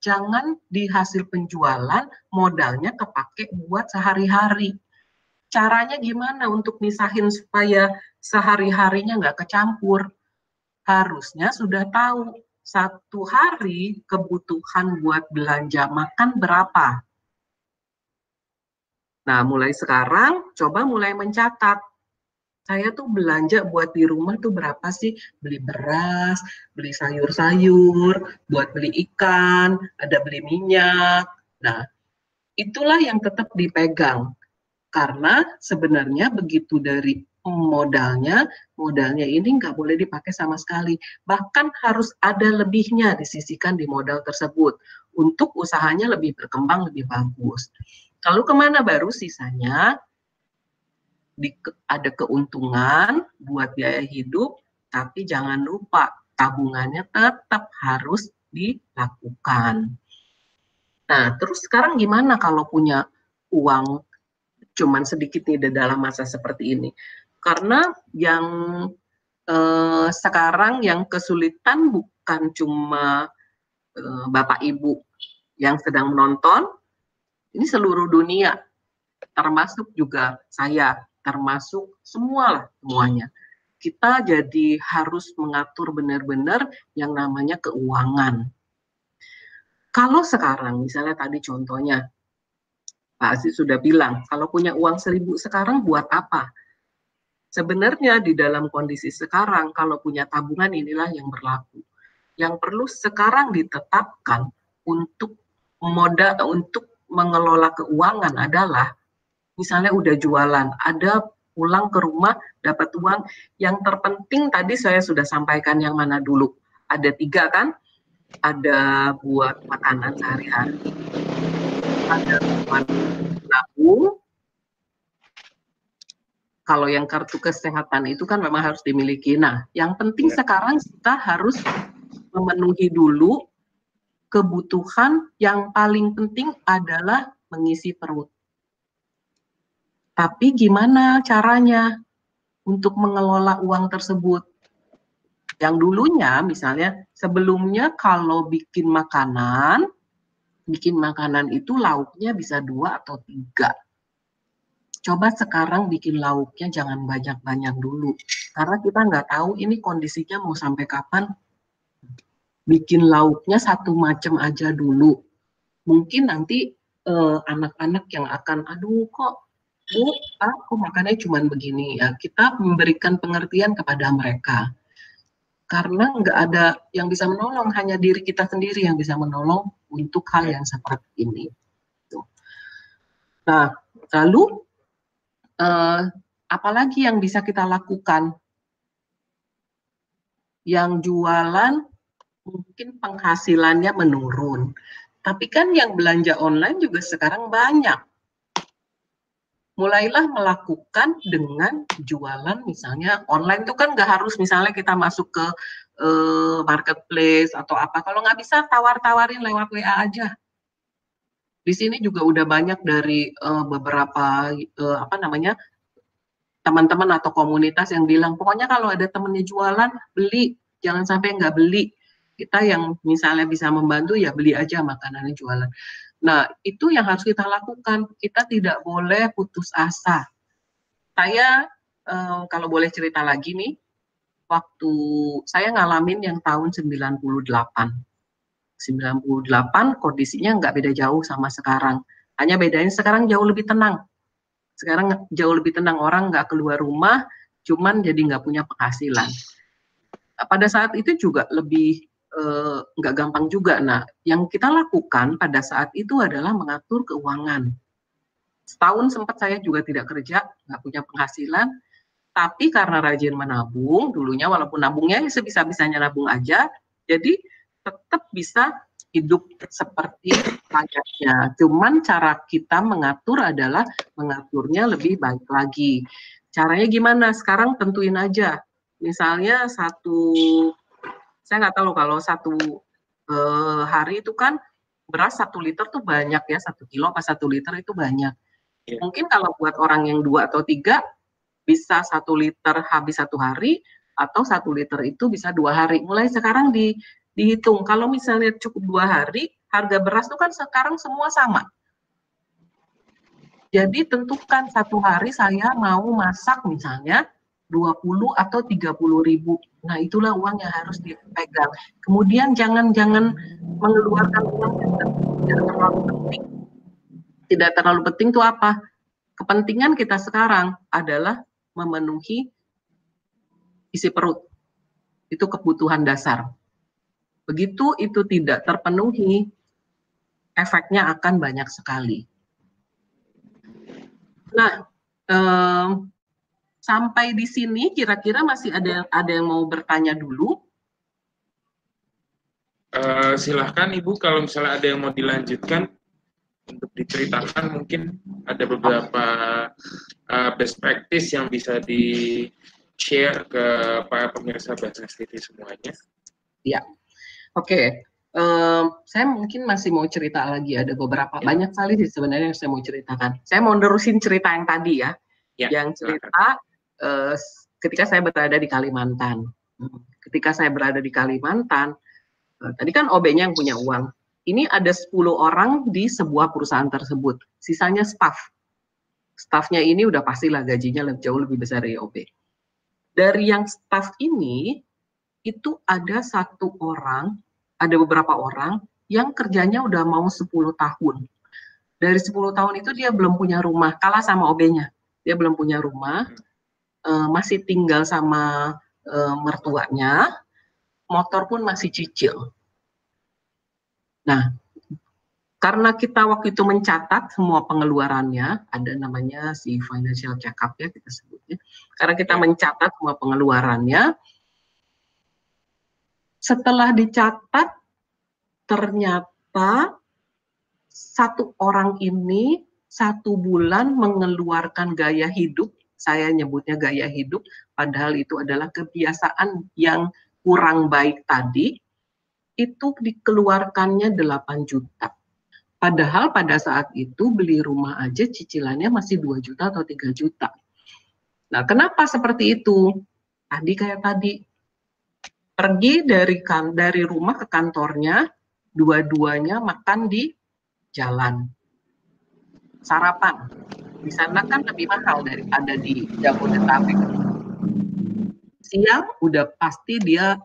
Jangan di hasil penjualan modalnya kepake buat sehari-hari. Caranya gimana untuk misahin supaya sehari-harinya nggak kecampur? Harusnya sudah tahu 1 hari kebutuhan buat belanja makan berapa. Nah, mulai sekarang coba mulai mencatat. Saya tuh belanja buat di rumah tuh berapa sih? Beli beras, beli sayur-sayur, buat beli ikan, ada beli minyak. Nah, itulah yang tetap dipegang. Karena sebenarnya begitu dari modalnya ini nggak boleh dipakai sama sekali. Bahkan harus ada lebihnya disisihkan di modal tersebut untuk usahanya lebih berkembang, lebih bagus. Kalau kemana baru sisanya? Ada keuntungan buat biaya hidup, tapi jangan lupa tabungannya tetap harus dilakukan. Nah, terus sekarang gimana kalau punya uang cuman sedikit nih dalam masa seperti ini? Karena yang sekarang yang kesulitan bukan cuma Bapak Ibu yang sedang menonton, ini seluruh dunia, termasuk juga saya, termasuk semuanya. Kita jadi harus mengatur benar-benar yang namanya keuangan. Kalau sekarang, misalnya tadi contohnya, Pak Aziz sudah bilang, kalau punya uang 1.000 sekarang buat apa? Sebenarnya di dalam kondisi sekarang, kalau punya tabungan inilah yang berlaku. Yang perlu sekarang ditetapkan untuk mengelola keuangan adalah, misalnya udah jualan, ada pulang ke rumah, dapat uang. Yang terpenting tadi saya sudah sampaikan yang mana dulu. Ada 3 kan? Ada buat makanan sehari-hari, ada buat nabung. Kalau yang kartu kesehatan itu kan memang harus dimiliki. Nah, yang penting sekarang kita harus memenuhi dulu kebutuhan. Yang paling penting adalah mengisi perut. Tapi gimana caranya untuk mengelola uang tersebut? Yang dulunya misalnya sebelumnya kalau bikin makanan itu lauknya bisa 2 atau 3. Coba sekarang bikin lauknya jangan banyak-banyak dulu. Karena kita nggak tahu ini kondisinya mau sampai kapan. Bikin lauknya 1 macam aja dulu. Mungkin nanti anak-anak yang akan, aduh kok Bu, aku makannya cuma begini ya. Kita memberikan pengertian kepada mereka. karena nggak ada yang bisa menolong, hanya diri kita sendiri yang bisa menolong untuk hal yang seperti ini. Nah, lalu apalagi yang bisa kita lakukan? Yang jualan mungkin penghasilannya menurun, tapi kan yang belanja online juga sekarang banyak. Mulailah melakukan dengan jualan misalnya online itu kan nggak harus misalnya kita masuk ke marketplace atau apa. Kalau nggak bisa tawar-tawarin lewat WA aja. Di sini juga udah banyak dari beberapa teman-teman atau komunitas yang bilang pokoknya kalau ada temennya jualan beli, jangan sampai nggak beli. Kita yang misalnya bisa membantu ya beli aja makanannya jualan. Nah, itu yang harus kita lakukan. Kita tidak boleh putus asa. Saya kalau boleh cerita lagi nih, waktu saya ngalamin yang tahun 98. 98 kondisinya nggak beda jauh sama sekarang. Hanya bedanya sekarang jauh lebih tenang. Sekarang jauh lebih tenang, orang nggak keluar rumah, cuman jadi nggak punya penghasilan. Pada saat itu juga lebih nggak gampang juga. Nah, yang kita lakukan pada saat itu adalah mengatur keuangan. Setahun sempat saya juga tidak kerja, nggak punya penghasilan, tapi karena rajin menabung, dulunya walaupun nabungnya sebisa-bisanya nabung aja, jadi tetap bisa hidup seperti layaknya. Cuman cara kita mengatur adalah mengaturnya lebih baik lagi. Caranya gimana? Sekarang tentuin aja. Misalnya saya nggak tahu kalau satu hari itu kan beras 1 liter tuh banyak ya, 1 kilo apa 1 liter itu banyak. Mungkin kalau buat orang yang 2 atau 3 bisa 1 liter habis 1 hari atau 1 liter itu bisa 2 hari. Mulai sekarang dihitung. Kalau misalnya cukup 2 hari, harga beras itu kan sekarang semua sama. Jadi tentukan 1 hari saya mau masak misalnya 20 atau 30 ribu. Nah, itulah uang yang harus dipegang. Kemudian jangan mengeluarkan uang yang tidak terlalu penting. Tidak terlalu penting itu apa? Kepentingan kita sekarang adalah memenuhi isi perut. Itu kebutuhan dasar. Begitu itu tidak terpenuhi, efeknya akan banyak sekali. Nah, sampai di sini kira-kira masih ada yang mau bertanya dulu? Silahkan Ibu, kalau misalnya ada yang mau dilanjutkan untuk diceritakan, mungkin ada beberapa best practice yang bisa di-share ke para pemirsa Basnas TV semuanya. Ya, oke. Saya mungkin masih mau cerita lagi, ada beberapa, banyak sekali sih sebenarnya yang saya mau ceritakan. Saya mau nerusin cerita yang tadi ya, yang cerita ketika saya berada di Kalimantan. Ketika saya berada di Kalimantan, tadi kan OB-nya yang punya uang. Ini ada 10 orang di sebuah perusahaan tersebut, sisanya staff. Staffnya ini udah pastilah gajinya jauh lebih besar dari OB. Dari yang staff ini, itu ada beberapa orang yang kerjanya udah mau 10 tahun. Dari 10 tahun itu dia belum punya rumah, kalah sama OB-nya. Dia belum punya rumah, masih tinggal sama mertuanya, motor pun masih cicil. Nah, karena kita waktu itu mencatat semua pengeluarannya, ada namanya si financial check-up ya kita sebutnya. Karena kita mencatat semua pengeluarannya, setelah dicatat, ternyata satu orang ini 1 bulan mengeluarkan gaya hidup, saya nyebutnya gaya hidup, padahal itu adalah kebiasaan yang kurang baik tadi, itu dikeluarkannya 8 juta. Padahal pada saat itu beli rumah aja cicilannya masih 2 juta atau 3 juta. Nah, kenapa seperti itu? Kayak tadi, pergi dari rumah ke kantornya, dua-duanya makan di jalan. Sarapan. Di sana kan lebih mahal daripada di Jabodetabek. Siang udah pasti dia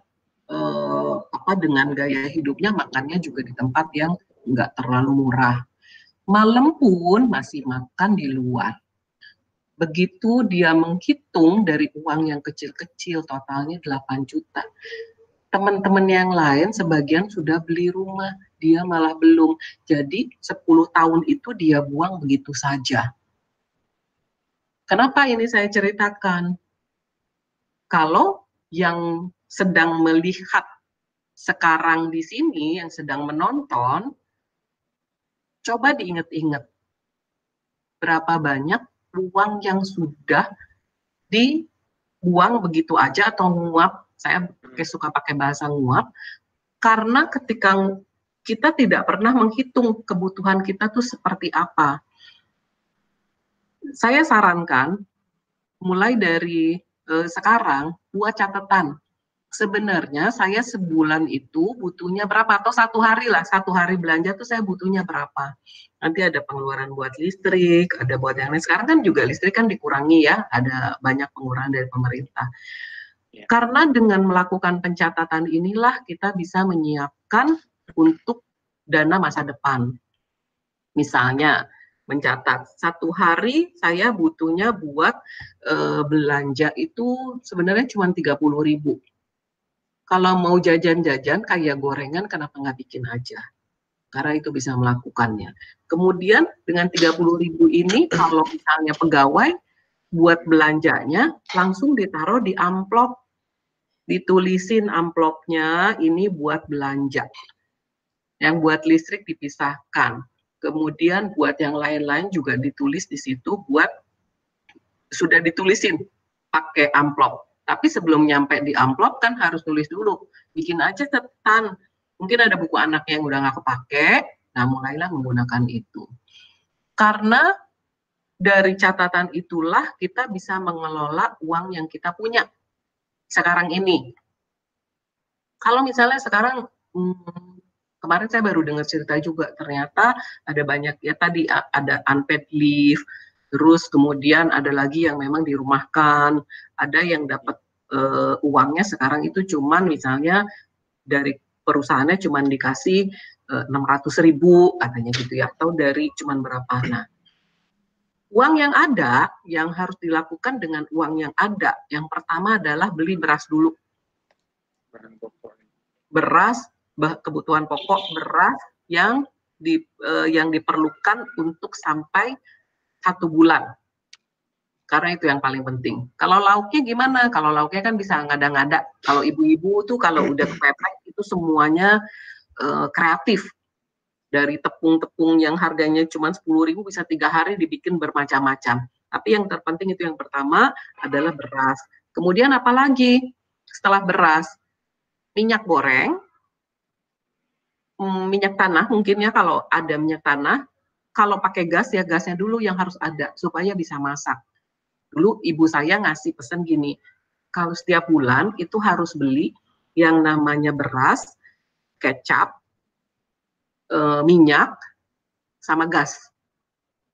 dengan gaya hidupnya makannya juga di tempat yang nggak terlalu murah. Malam pun masih makan di luar. Begitu dia menghitung dari uang yang kecil-kecil, totalnya 8 juta. teman-teman yang lain sebagian sudah beli rumah, dia malah belum. Jadi 10 tahun itu dia buang begitu saja. Kenapa ini saya ceritakan? Kalau yang sedang melihat sekarang di sini, yang sedang menonton, coba diingat-ingat berapa banyak uang yang sudah dibuang begitu aja atau nguap. Saya suka pakai bahasa nguap, karena ketika kita tidak pernah menghitung kebutuhan kita tuh seperti apa. Saya sarankan, mulai dari sekarang, buat catatan. Sebenarnya saya sebulan itu butuhnya berapa, atau 1 hari lah, 1 hari belanja tuh saya butuhnya berapa. Nanti ada pengeluaran buat listrik, ada buat yang lain. Sekarang kan juga listrik kan dikurangi ya, ada banyak pengurangan dari pemerintah. Karena dengan melakukan pencatatan inilah kita bisa menyiapkan untuk dana masa depan. Misalnya, mencatat 1 hari saya butuhnya buat belanja itu sebenarnya cuma 30.000. Kalau mau jajan-jajan kayak gorengan, kenapa nggak bikin aja? Karena itu bisa melakukannya. Kemudian dengan 30.000 ini, kalau misalnya pegawai, buat belanjanya langsung ditaruh di amplop. Ditulisin amplopnya ini buat belanja. Yang buat listrik dipisahkan. Kemudian buat yang lain-lain juga ditulis di situ, buat sudah ditulisin pakai amplop. Tapi sebelum nyampe di amplop kan harus tulis dulu. Bikin aja catatan. Mungkin ada buku anak yang udah nggak kepake, nah mulailah menggunakan itu. Karena dari catatan itulah kita bisa mengelola uang yang kita punya sekarang ini. Kalau misalnya sekarang, kemarin saya baru dengar cerita juga, ternyata ada banyak, ya tadi ada unpaid leave, terus kemudian ada lagi yang memang dirumahkan, ada yang dapat uangnya sekarang itu cuman misalnya dari perusahaannya cuman dikasih 600.000 katanya gitu ya, atau dari cuman berapa. Nah, uang yang ada, yang harus dilakukan dengan uang yang ada, yang pertama adalah beli beras dulu. Beras, kebutuhan pokok beras yang diperlukan untuk sampai 1 bulan. Karena itu yang paling penting. Kalau lauknya gimana? Kalau lauknya kan bisa ngada-ngada. Kalau ibu-ibu tuh kalau udah kepepet itu semuanya kreatif. Dari tepung-tepung yang harganya cuma 10.000 bisa 3 hari dibikin bermacam-macam. Tapi yang terpenting itu yang pertama adalah beras. Kemudian apa lagi? Setelah beras, minyak goreng, minyak tanah mungkin ya, kalau ada minyak tanah. Kalau pakai gas ya gasnya dulu yang harus ada supaya bisa masak. Dulu ibu saya ngasih pesan gini, kalau setiap bulan itu harus beli yang namanya beras, kecap, minyak, sama gas.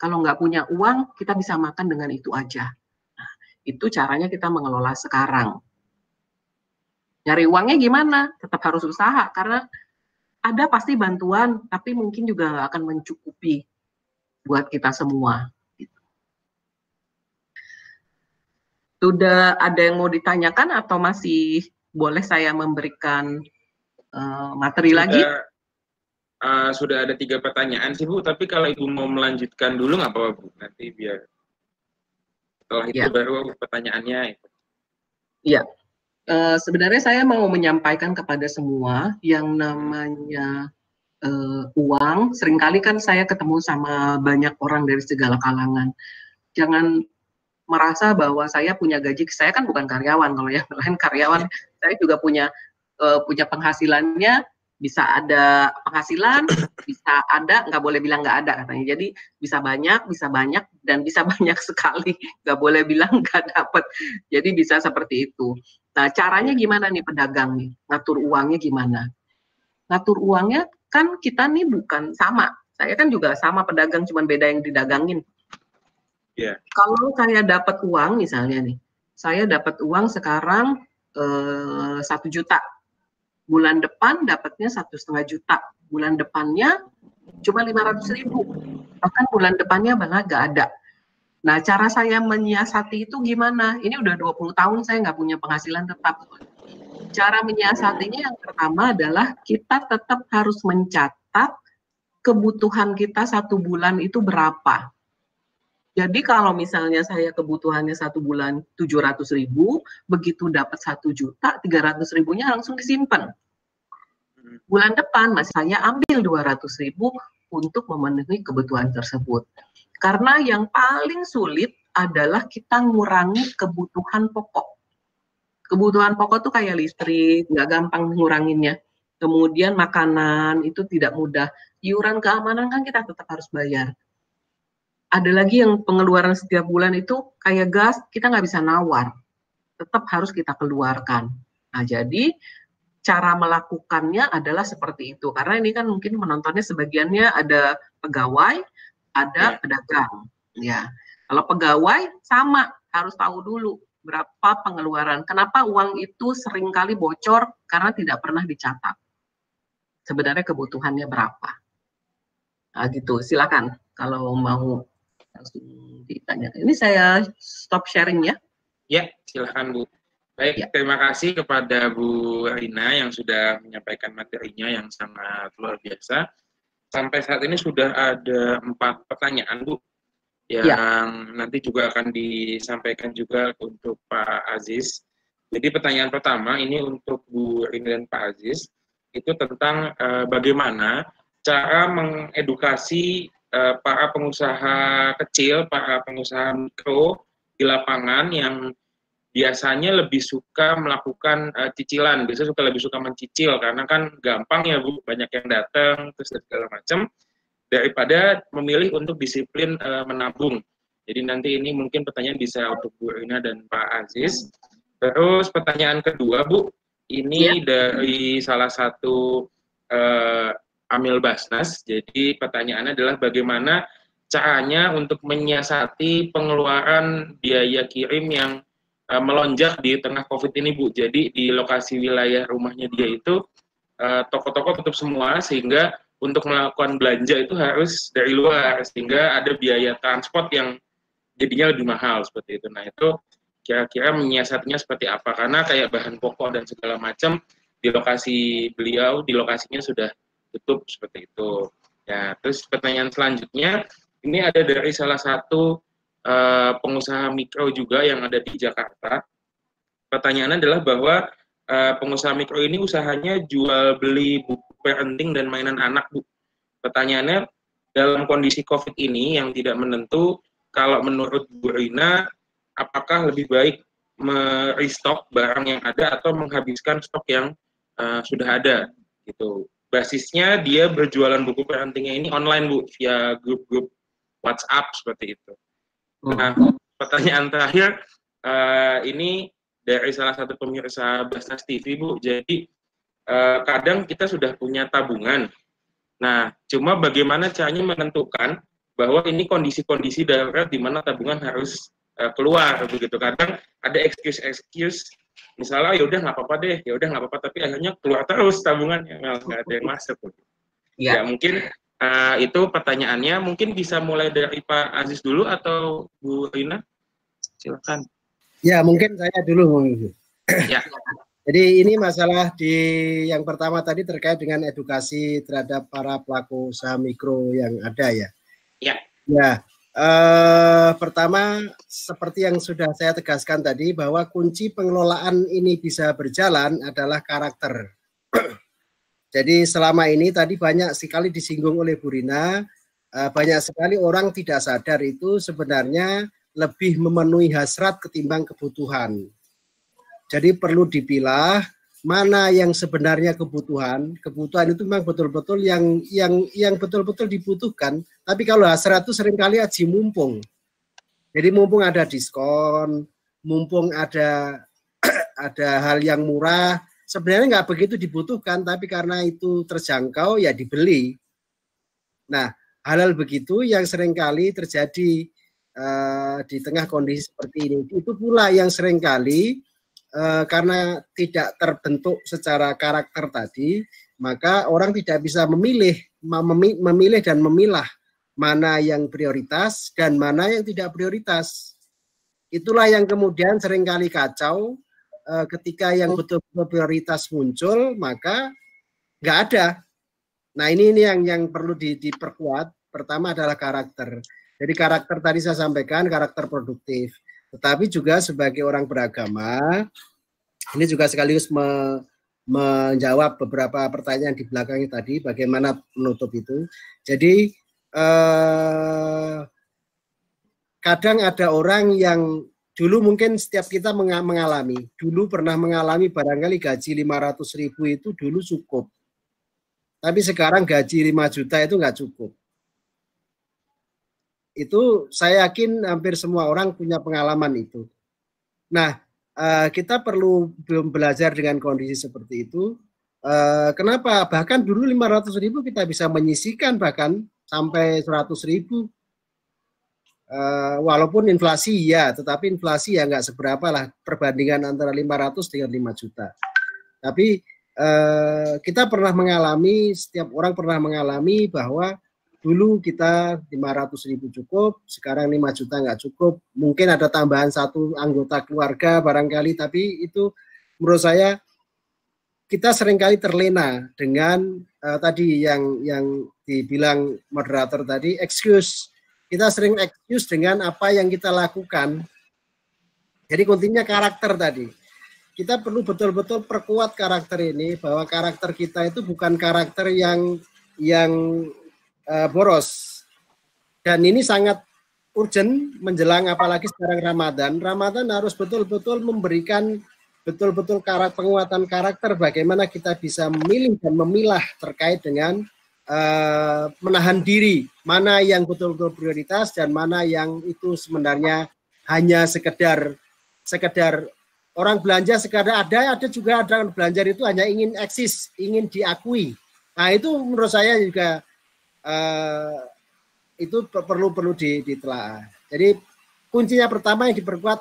Kalau nggak punya uang, kita bisa makan dengan itu aja. Nah, itu caranya kita mengelola sekarang. Nyari uangnya gimana? Tetap harus usaha, karena ada pasti bantuan, tapi mungkin juga nggak akan mencukupi buat kita semua. Sudah ada yang mau ditanyakan atau masih boleh saya memberikan materi lagi? Sudah ada 3 pertanyaan sih Bu, tapi kalau Ibu mau melanjutkan dulu nggak apa-apa Bu, nanti biar setelah itu baru pertanyaannya. Iya, sebenarnya saya mau menyampaikan kepada semua yang namanya uang. Seringkali kan saya ketemu sama banyak orang dari segala kalangan. Jangan merasa bahwa saya punya gaji, saya kan bukan karyawan, kalau yang lain karyawan, saya juga punya penghasilannya. Bisa ada penghasilan, bisa ada, nggak boleh bilang nggak ada katanya. Jadi bisa banyak, dan bisa banyak sekali. Nggak boleh bilang nggak dapat. Jadi bisa seperti itu. Nah, caranya gimana nih pedagang nih? Ngatur uangnya gimana? Ngatur uangnya kan kita nih bukan sama. Saya kan juga sama pedagang, cuma beda yang didagangin. Kalau saya dapat uang misalnya nih, saya dapat uang sekarang 1 juta. Bulan depan dapatnya 1,5 juta. Bulan depannya cuma 500.000. Bahkan bulan depannya malah nggak ada. Nah, cara saya menyiasati itu gimana? Ini udah 20 tahun saya nggak punya penghasilan tetap. Cara menyiasatinya yang pertama adalah kita tetap harus mencatat kebutuhan kita 1 bulan itu berapa. Jadi kalau misalnya saya kebutuhannya 1 bulan 700.000, begitu dapat 1 juta, 300.000-nya langsung disimpan. Bulan depan masih saya ambil 200.000 untuk memenuhi kebutuhan tersebut. Karena yang paling sulit adalah kita ngurangi kebutuhan pokok. Kebutuhan pokok tuh kayak listrik, nggak gampang nguranginnya. Kemudian makanan itu tidak mudah. Iuran keamanan kan kita tetap harus bayar. Ada lagi yang pengeluaran setiap bulan itu kayak gas, kita nggak bisa nawar. Tetap harus kita keluarkan. Nah, jadi cara melakukannya adalah seperti itu. Karena ini kan mungkin menontonnya sebagiannya ada pegawai, ada pedagang. Ya, kalau pegawai sama, harus tahu dulu berapa pengeluaran. Kenapa uang itu seringkali bocor? Karena tidak pernah dicatat. Sebenarnya kebutuhannya berapa? Nah, gitu. Silakan kalau mau langsung ditanya. Ini saya stop sharing ya. Ya, silakan Bu. Baik, terima kasih kepada Bu Rina yang sudah menyampaikan materinya yang sangat luar biasa. Sampai saat ini sudah ada 4 pertanyaan Bu, yang nanti juga akan disampaikan juga untuk Pak Aziz. Jadi pertanyaan pertama ini untuk Bu Rina dan Pak Aziz, itu tentang bagaimana cara mengedukasi para pengusaha kecil, para pengusaha mikro di lapangan yang biasanya lebih suka melakukan cicilan, biasanya lebih suka mencicil karena kan gampang ya Bu, banyak yang datang terus segala macam, daripada memilih untuk disiplin menabung. Jadi nanti ini mungkin pertanyaan bisa untuk Bu Rina dan Pak Aziz. Terus pertanyaan kedua Bu, ini dari salah satu Amil Basnas. Jadi pertanyaannya adalah bagaimana caranya untuk menyiasati pengeluaran biaya kirim yang melonjak di tengah COVID ini Bu. Jadi di lokasi wilayah rumahnya dia itu toko-toko tutup semua, sehingga untuk melakukan belanja itu harus dari luar, sehingga ada biaya transport yang jadinya lebih mahal seperti itu. Nah, itu kira-kira menyiasatinya seperti apa? Karena kayak bahan pokok dan segala macam di lokasi beliau, di lokasinya sudah tutup seperti itu. Ya, terus pertanyaan selanjutnya ini ada dari salah satu pengusaha mikro juga yang ada di Jakarta. Pertanyaannya adalah bahwa pengusaha mikro ini usahanya jual beli buku parenting dan mainan anak Bu. Pertanyaannya, dalam kondisi COVID ini yang tidak menentu, kalau menurut Bu Rina, apakah lebih baik merestock barang yang ada atau menghabiskan stok yang sudah ada gitu. Basisnya dia berjualan buku parentingnya ini online Bu, via grup-grup WhatsApp seperti itu. Nah, pertanyaan terakhir ini dari salah satu pemirsa Basnas TV Bu. Jadi kadang kita sudah punya tabungan. Nah, cuma bagaimana caranya menentukan bahwa ini kondisi-kondisi darurat di mana tabungan harus keluar begitu. Kadang ada excuse, misalnya ya udah nggak apa-apa deh, ya udah nggak apa-apa, tapi akhirnya keluar terus tabungannya, nggak ada yang masuk. Ya mungkin itu pertanyaannya. Mungkin bisa mulai dari Pak Aziz dulu atau Bu Rina, silakan. Ya, mungkin saya dulu. Ya. Jadi ini masalah yang pertama tadi terkait dengan edukasi terhadap para pelaku usaha mikro yang ada ya. Ya. Ya, pertama seperti yang sudah saya tegaskan tadi bahwa kunci pengelolaan ini bisa berjalan adalah karakter. Jadi selama ini tadi banyak sekali disinggung oleh Bu Rina, banyak sekali orang tidak sadar itu sebenarnya lebih memenuhi hasrat ketimbang kebutuhan. Jadi perlu dipilah mana yang sebenarnya kebutuhan. Kebutuhan itu memang betul-betul yang betul-betul dibutuhkan. Tapi kalau hasrat itu seringkali aji mumpung. Jadi mumpung ada diskon, mumpung ada hal yang murah, sebenarnya nggak begitu dibutuhkan, tapi karena itu terjangkau ya dibeli. Nah, hal-hal begitu yang seringkali terjadi di tengah kondisi seperti ini. Itu pula yang seringkali karena tidak terbentuk secara karakter tadi, maka orang tidak bisa memilih dan memilah mana yang prioritas dan mana yang tidak prioritas. Itulah yang kemudian seringkali kacau ketika yang betul-betul prioritas muncul, maka nggak ada. Nah ini yang perlu diperkuat. Pertama adalah karakter. Jadi karakter tadi saya sampaikan, karakter produktif. Tetapi juga sebagai orang beragama, ini juga sekaligus menjawab beberapa pertanyaan di belakangnya tadi, bagaimana menutup itu. Jadi kadang ada orang yang dulu mungkin setiap kita mengalami, dulu pernah mengalami barangkali gaji 500.000 itu dulu cukup. Tapi sekarang gaji 5 juta itu nggak cukup. Itu saya yakin hampir semua orang punya pengalaman itu. Nah, kita perlu belajar dengan kondisi seperti itu. Kenapa? Bahkan dulu 500.000 kita bisa menyisihkan bahkan sampai 100.000. Walaupun inflasi ya, tetapi inflasi ya nggak seberapa lah perbandingan antara 500 dengan 5 juta. Tapi kita pernah mengalami, setiap orang pernah mengalami bahwa dulu kita 500.000 cukup, sekarang 5 juta nggak cukup. Mungkin ada tambahan 1 anggota keluarga barangkali, tapi itu menurut saya kita seringkali terlena dengan tadi yang dibilang moderator tadi, excuse. Kita sering excuse dengan apa yang kita lakukan. Jadi kuncinya karakter tadi. Kita perlu betul-betul perkuat karakter ini, bahwa karakter kita itu bukan karakter yang boros. Dan ini sangat urgent menjelang apalagi sekarang Ramadan. Ramadan harus betul-betul memberikan betul-betul penguatan karakter, bagaimana kita bisa memilih dan memilah terkait dengan menahan diri, mana yang betul-betul prioritas dan mana yang itu sebenarnya hanya sekedar orang belanja sekadar ada juga ada belanja itu hanya ingin eksis, ingin diakui. Nah itu menurut saya juga itu perlu ditelaah. Jadi kuncinya pertama yang diperkuat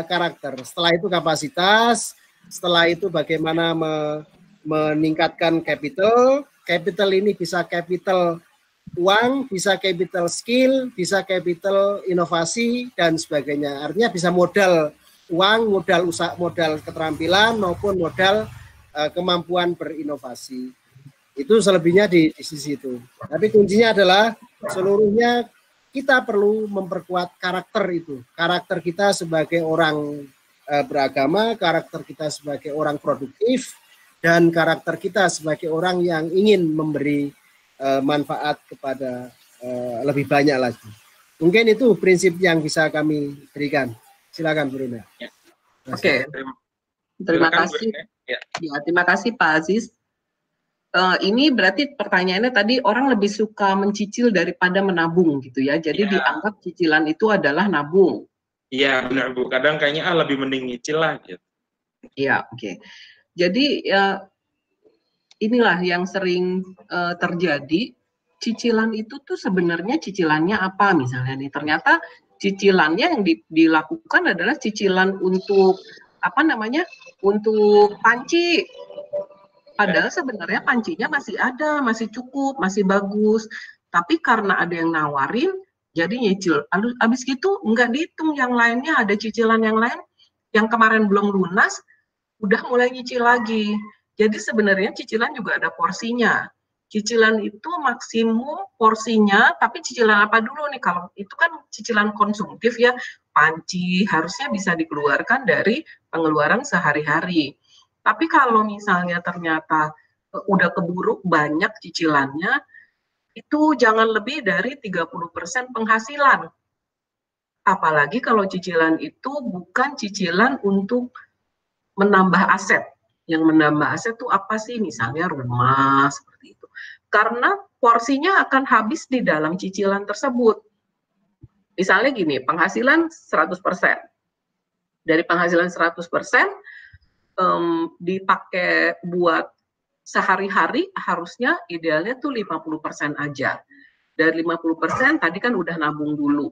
karakter, setelah itu kapasitas, setelah itu bagaimana meningkatkan capital. Capital ini bisa capital uang, bisa capital skill, bisa capital inovasi dan sebagainya. Artinya bisa modal uang, modal usaha, modal keterampilan maupun modal kemampuan berinovasi. Itu selebihnya di sisi itu. Tapi kuncinya adalah seluruhnya kita perlu memperkuat karakter itu. Karakter kita sebagai orang beragama, karakter kita sebagai orang produktif, dan karakter kita sebagai orang yang ingin memberi manfaat kepada lebih banyak lagi. Mungkin itu prinsip yang bisa kami berikan. Silakan Bu Rina. Ya. Oke. Terima kasih. Ya, terima kasih Pak Aziz. Ini berarti pertanyaannya tadi orang lebih suka mencicil daripada menabung gitu ya. Jadi dianggap cicilan itu adalah nabung. Iya benar Bu. Kadang kayaknya lebih mending nyicil lah gitu. Iya, oke. Jadi inilah yang sering terjadi. Cicilan itu tuh sebenarnya cicilannya apa misalnya nih? Ternyata cicilannya yang dilakukan adalah cicilan untuk apa namanya? Untuk panci. Padahal sebenarnya pancinya masih ada, masih cukup, masih bagus. Tapi karena ada yang nawarin, jadi nyicil. Habis gitu nggak dihitung yang lainnya, ada cicilan yang lain yang kemarin belum lunas, udah mulai nyicil lagi. Jadi sebenarnya cicilan juga ada porsinya. Cicilan itu maksimum porsinya, tapi cicilan apa dulu nih? Kalau itu kan cicilan konsumtif ya, panci harusnya bisa dikeluarkan dari pengeluaran sehari-hari. Tapi kalau misalnya ternyata udah keburu banyak cicilannya, itu jangan lebih dari 30% penghasilan. Apalagi kalau cicilan itu bukan cicilan untuk menambah aset. Yang menambah aset itu apa sih? Misalnya rumah, seperti itu. Karena porsinya akan habis di dalam cicilan tersebut. Misalnya gini, penghasilan 100%. Dari penghasilan 100%, dipakai buat sehari-hari, harusnya idealnya tuh 50% aja. Dari 50% tadi kan udah nabung dulu.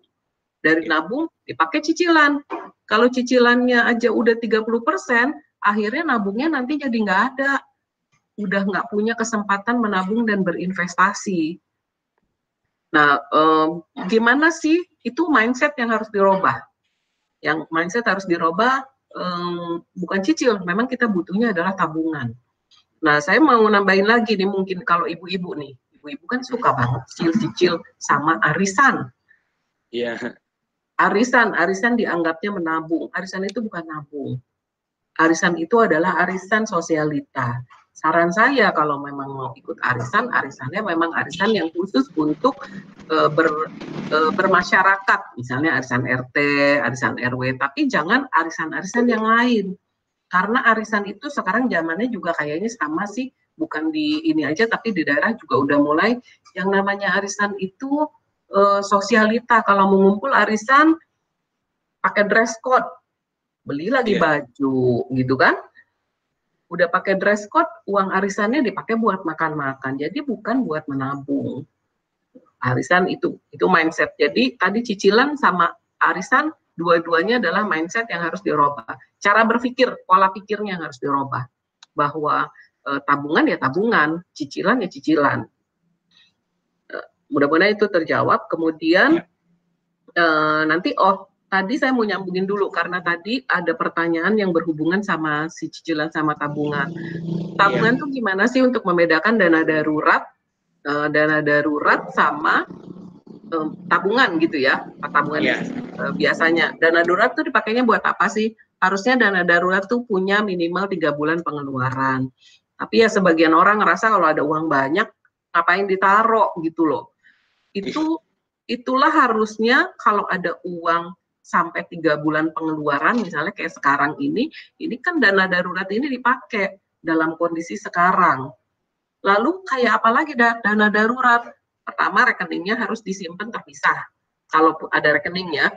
Dari nabung dipakai cicilan. Kalau cicilannya aja udah 30%, akhirnya nabungnya nanti jadi nggak ada. Udah nggak punya kesempatan menabung dan berinvestasi. Nah, gimana sih? Itu mindset yang harus dirubah. Yang mindset harus dirubah, bukan cicil, memang kita butuhnya adalah tabungan. Nah, saya mau nambahin lagi nih, mungkin kalau ibu-ibu nih, ibu-ibu kan suka banget cicil-cicil sama arisan. Iya. Arisan dianggapnya menabung. Arisan itu bukan nabung. Arisan itu adalah arisan sosialita. Saran saya kalau memang mau ikut arisan, arisannya memang arisan yang khusus untuk bermasyarakat, misalnya arisan RT, arisan RW, tapi jangan arisan-arisan yang lain. Karena arisan itu sekarang zamannya juga kayaknya sama sih, bukan di ini aja, tapi di daerah juga udah mulai yang namanya arisan itu sosialita. Kalau mengumpul arisan pakai dress code, beli lagi baju, gitu kan? Udah pakai dress code, uang arisannya dipakai buat makan-makan, jadi bukan buat menabung. Arisan itu mindset. Jadi tadi cicilan sama arisan, dua-duanya adalah mindset yang harus dirubah. Cara berpikir, pola pikirnya yang harus dirubah. Bahwa tabungan ya tabungan, cicilan ya cicilan. Mudah-mudahan itu terjawab. Kemudian nanti tadi saya mau nyambungin dulu karena tadi ada pertanyaan yang berhubungan sama si cicilan sama tabungan. Tabungan tuh gimana sih untuk membedakan dana darurat sama tabungan gitu ya, tabungan biasanya. Dana darurat tuh dipakainya buat apa sih? Harusnya dana darurat tuh punya minimal 3 bulan pengeluaran. Tapi ya sebagian orang ngerasa kalau ada uang banyak, ngapain ditaruh gitu loh. Itulah harusnya kalau ada uang sampai 3 bulan pengeluaran, misalnya kayak sekarang ini kan dana darurat ini dipakai dalam kondisi sekarang. Lalu kayak apa lagi dana darurat? Pertama, rekeningnya harus disimpan terpisah. Kalau ada rekeningnya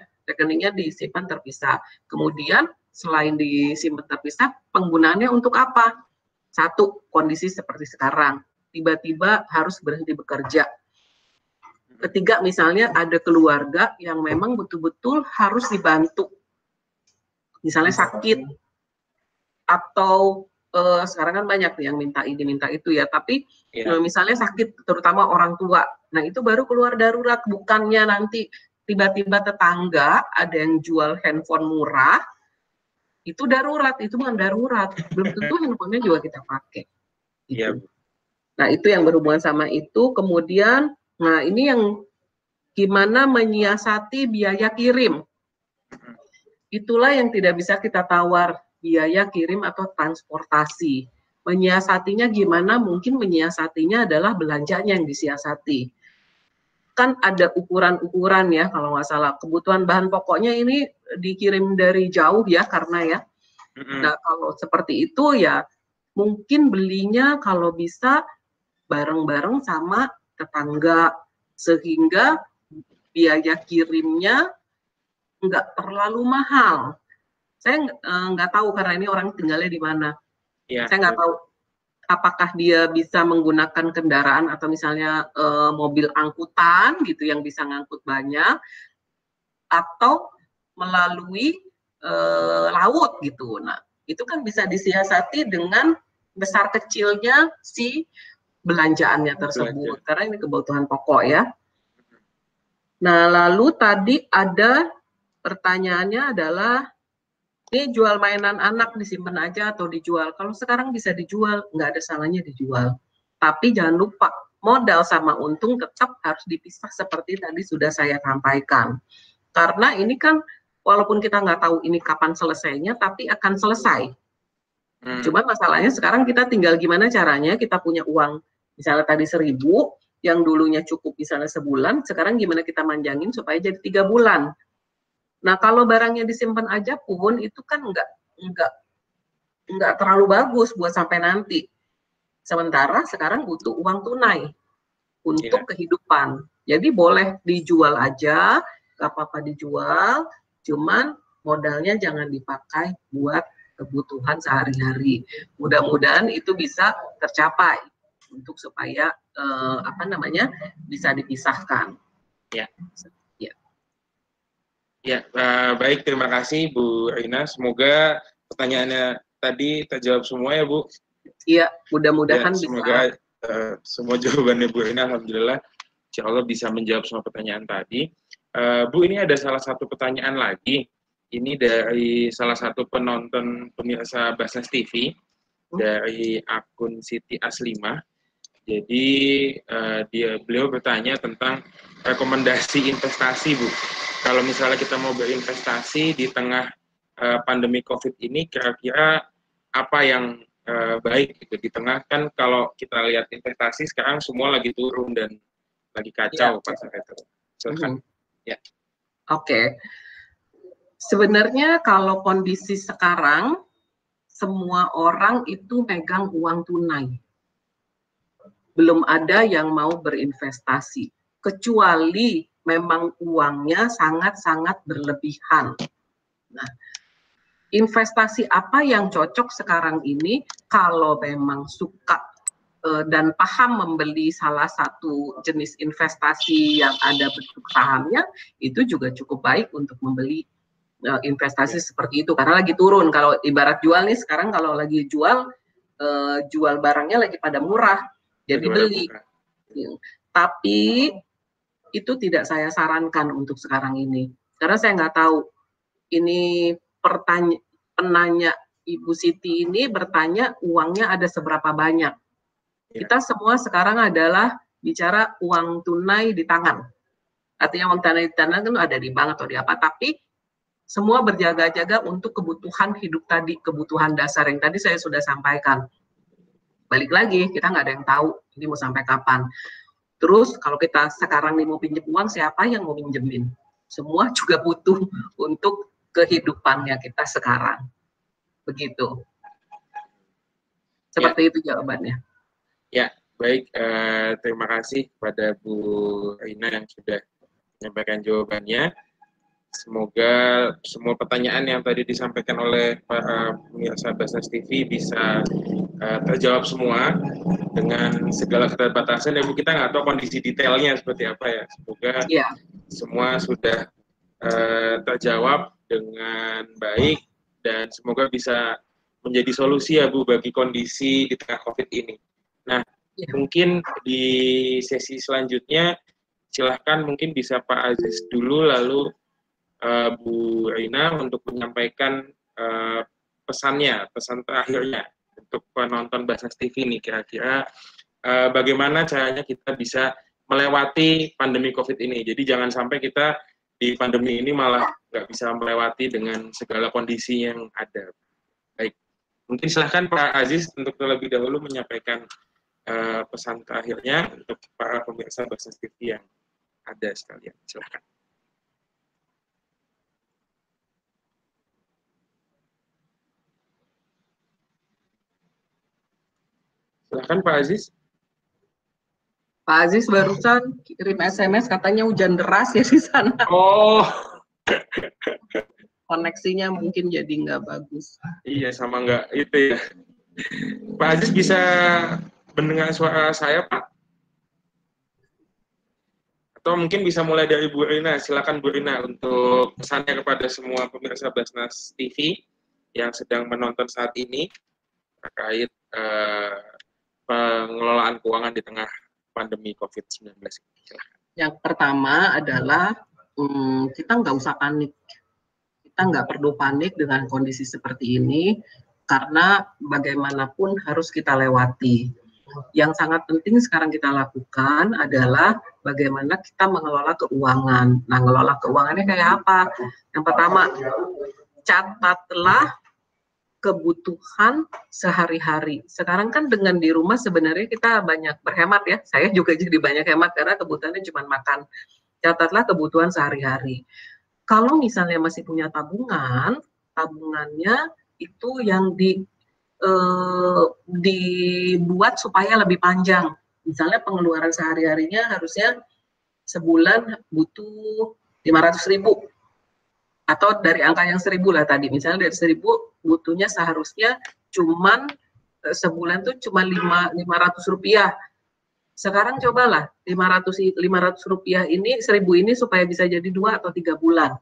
disimpan terpisah. Kemudian selain disimpan terpisah, penggunaannya untuk apa? Satu, kondisi seperti sekarang, tiba-tiba harus berhenti bekerja. Ketiga, misalnya ada keluarga yang memang betul-betul harus dibantu. Misalnya sakit, atau sekarang kan banyak yang minta ini, minta itu ya, tapi misalnya sakit, terutama orang tua. Nah, itu baru keluar darurat, bukannya nanti tiba-tiba tetangga ada yang jual handphone murah, itu darurat, itu bukan darurat. Belum tentu handphonenya juga kita pakai. Gitu. Nah, itu yang berhubungan sama itu. Kemudian, nah ini yang gimana menyiasati biaya kirim. Itulah yang tidak bisa kita tawar, biaya kirim atau transportasi. Menyiasatinya gimana? Mungkin menyiasatinya adalah belanjanya yang disiasati. Kan ada ukuran-ukuran ya, kalau nggak salah. Kebutuhan bahan pokoknya ini dikirim dari jauh ya, karena ya. Nah, kalau seperti itu ya, mungkin belinya kalau bisa bareng-bareng sama tetangga, sehingga biaya kirimnya nggak terlalu mahal. Saya nggak tahu karena ini orang tinggalnya di mana. Saya nggak tahu apakah dia bisa menggunakan kendaraan atau misalnya mobil angkutan gitu yang bisa ngangkut banyak, atau melalui laut gitu. Nah, itu kan bisa disiasati dengan besar kecilnya si belanjaannya tersebut, karena ini kebutuhan pokok ya. Nah, lalu tadi ada pertanyaannya adalah, ini jual mainan anak disimpan aja atau dijual? Kalau sekarang bisa dijual, nggak ada salahnya dijual. Tapi jangan lupa, modal sama untung tetap harus dipisah seperti tadi sudah saya sampaikan. Karena ini kan, walaupun kita nggak tahu ini kapan selesainya, tapi akan selesai. Cuma masalahnya sekarang kita tinggal gimana caranya kita punya uang, misalnya tadi 1.000, yang dulunya cukup misalnya sebulan, sekarang gimana kita manjangin supaya jadi 3 bulan. Nah, kalau barangnya disimpan aja pun itu kan nggak terlalu bagus buat sampai nanti. Sementara sekarang butuh uang tunai untuk kehidupan. Jadi boleh dijual aja, nggak apa-apa dijual, cuman modalnya jangan dipakai buat kebutuhan sehari-hari. Mudah-mudahan itu bisa tercapai untuk supaya bisa dipisahkan. Baik, terima kasih Bu Rina. Semoga pertanyaannya tadi terjawab semua ya Bu. Iya, mudah-mudahan semoga semua jawabannya Bu Rina, alhamdulillah, insya Allah bisa menjawab semua pertanyaan tadi. Bu, ini ada salah satu pertanyaan lagi ini dari salah satu penonton pemirsa Basnas TV dari akun Siti Aslima. Jadi beliau bertanya tentang rekomendasi investasi, Bu. Kalau misalnya kita mau berinvestasi di tengah pandemi COVID ini, kira-kira apa yang baik gitu di tengah, kan kalau kita lihat investasi sekarang semua lagi turun dan lagi kacau pasar itu. Silakan. Ya. Oke. Sebenarnya kalau kondisi sekarang semua orang itu megang uang tunai. Belum ada yang mau berinvestasi kecuali memang uangnya sangat-sangat berlebihan. Nah, investasi apa yang cocok sekarang ini kalau memang suka dan paham membeli salah satu jenis investasi yang ada bentuk sahamnya, itu juga cukup baik untuk membeli investasi seperti itu karena lagi turun. Kalau ibarat jual nih sekarang, kalau lagi jual barangnya lagi pada murah, jadi beli. Tapi itu tidak saya sarankan untuk sekarang ini karena saya nggak tahu ini penanya Ibu Siti ini bertanya uangnya ada seberapa banyak. Kita semua sekarang adalah bicara uang tunai di tangan. Artinya uang tunai di tangan itu ada di bank atau di apa, tapi semua berjaga-jaga untuk kebutuhan hidup tadi, kebutuhan dasar yang tadi saya sudah sampaikan. Balik lagi, kita nggak ada yang tahu ini mau sampai kapan. Terus kalau kita sekarang nih mau pinjam uang, siapa yang mau pinjemin? Semua juga butuh untuk kehidupannya kita sekarang. Begitu. Seperti itu jawabannya. Ya, baik. Terima kasih kepada Bu Rina yang sudah menyampaikan jawabannya. Semoga semua pertanyaan yang tadi disampaikan oleh para pemirsa Basnas TV bisa terjawab semua dengan segala keterbatasan. Dan kita nggak tahu kondisi detailnya seperti apa ya. Semoga semua sudah terjawab dengan baik dan semoga bisa menjadi solusi ya Bu bagi kondisi di tengah COVID ini. Nah, mungkin di sesi selanjutnya silahkan mungkin bisa Pak Aziz dulu, lalu Bu Rina untuk menyampaikan pesan terakhirnya untuk penonton Basnas TV ini, kira-kira bagaimana caranya kita bisa melewati pandemi COVID ini. Jadi jangan sampai kita di pandemi ini malah nggak bisa melewati dengan segala kondisi yang ada. Baik, mungkin silahkan Pak Aziz untuk terlebih dahulu menyampaikan pesan terakhirnya untuk para pemirsa Basnas TV yang ada sekalian. Silahkan. Silahkan Pak Aziz. Pak Aziz barusan kirim SMS katanya hujan deras ya di sana. Oh. Koneksinya mungkin jadi nggak bagus. Iya, sama nggak itu ya. Pak Aziz bisa mendengar suara saya, Pak? Atau mungkin bisa mulai dari Bu Rina. Silakan Bu Rina untuk pesannya kepada semua pemirsa Basnas TV yang sedang menonton saat ini terkait pengelolaan keuangan di tengah pandemi COVID-19. Silahkan. Yang pertama adalah kita nggak usah panik. Kita nggak perlu panik dengan kondisi seperti ini karena bagaimanapun harus kita lewati. Yang sangat penting sekarang kita lakukan adalah bagaimana kita mengelola keuangan. Nah, mengelola keuangannya kayak apa? Yang pertama, catatlah kebutuhan sehari-hari. Sekarang kan dengan di rumah sebenarnya kita banyak berhemat ya. Saya juga jadi banyak hemat karena kebutuhannya cuma makan. Catatlah kebutuhan sehari-hari. Kalau misalnya masih punya tabungan, tabungannya itu yang dibuat supaya lebih panjang. Misalnya pengeluaran sehari-harinya harusnya sebulan butuh 500.000. Atau dari angka yang 1.000 lah tadi, misalnya dari 1.000 butuhnya seharusnya cuman sebulan tuh cuma 500 rupiah. Sekarang cobalah 500 rupiah ini, 1.000 ini supaya bisa jadi 2 atau 3 bulan.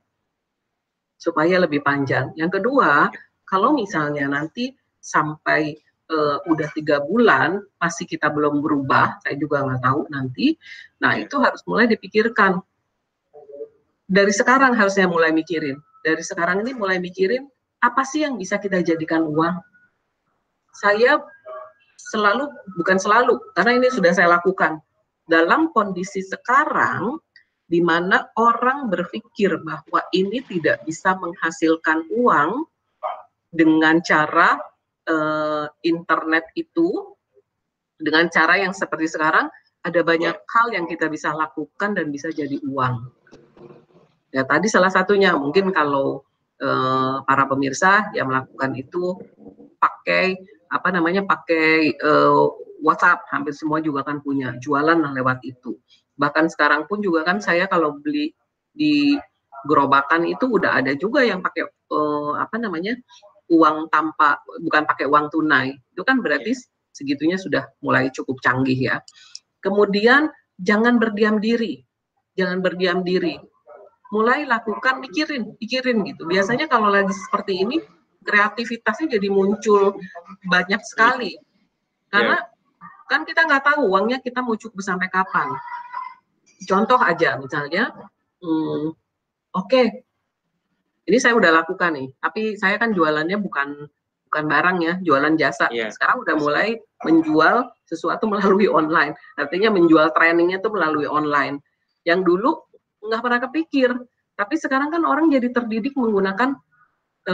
Supaya lebih panjang. Yang kedua, kalau misalnya nanti sampai udah 3 bulan, masih kita belum berubah, saya juga nggak tahu nanti, nah itu harus mulai dipikirkan. Dari sekarang harusnya mulai mikirin, dari sekarang ini mulai mikirin apa sih yang bisa kita jadikan uang. Saya bukan selalu, karena ini sudah saya lakukan. Dalam kondisi sekarang, di mana orang berpikir bahwa ini tidak bisa menghasilkan uang dengan cara internet itu, dengan cara yang seperti sekarang, ada banyak hal yang kita bisa lakukan dan bisa jadi uang. Ya, tadi salah satunya mungkin kalau para pemirsa yang melakukan itu pakai WhatsApp, hampir semua juga kan punya, jualan lewat itu. Bahkan sekarang pun juga kan saya kalau beli di gerobakan itu udah ada juga yang pakai uang bukan pakai uang tunai. Itu kan berarti segitunya sudah mulai cukup canggih ya. Kemudian jangan berdiam diri. Mulai lakukan, pikirin gitu. Biasanya kalau lagi seperti ini kreativitasnya jadi muncul banyak sekali. Karena kan kita nggak tahu uangnya kita mau cukup sampai kapan. Contoh aja misalnya, ini saya udah lakukan nih, tapi saya kan jualannya bukan barang ya, jualan jasa. Sekarang udah mulai menjual sesuatu melalui online, artinya menjual trainingnya tuh melalui online. Yang dulu nggak pernah kepikir, tapi sekarang kan orang jadi terdidik menggunakan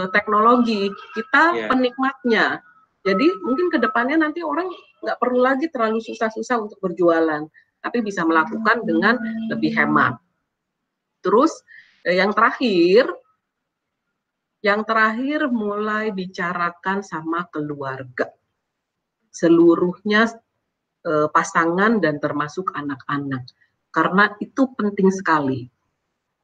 teknologi. Kita penikmatnya. Jadi mungkin ke depannya nanti orang nggak perlu lagi terlalu susah-susah untuk berjualan, tapi bisa melakukan dengan lebih hemat. Terus yang terakhir mulai bicarakan sama keluarga. Seluruhnya pasangan dan termasuk anak-anak. Karena itu penting sekali.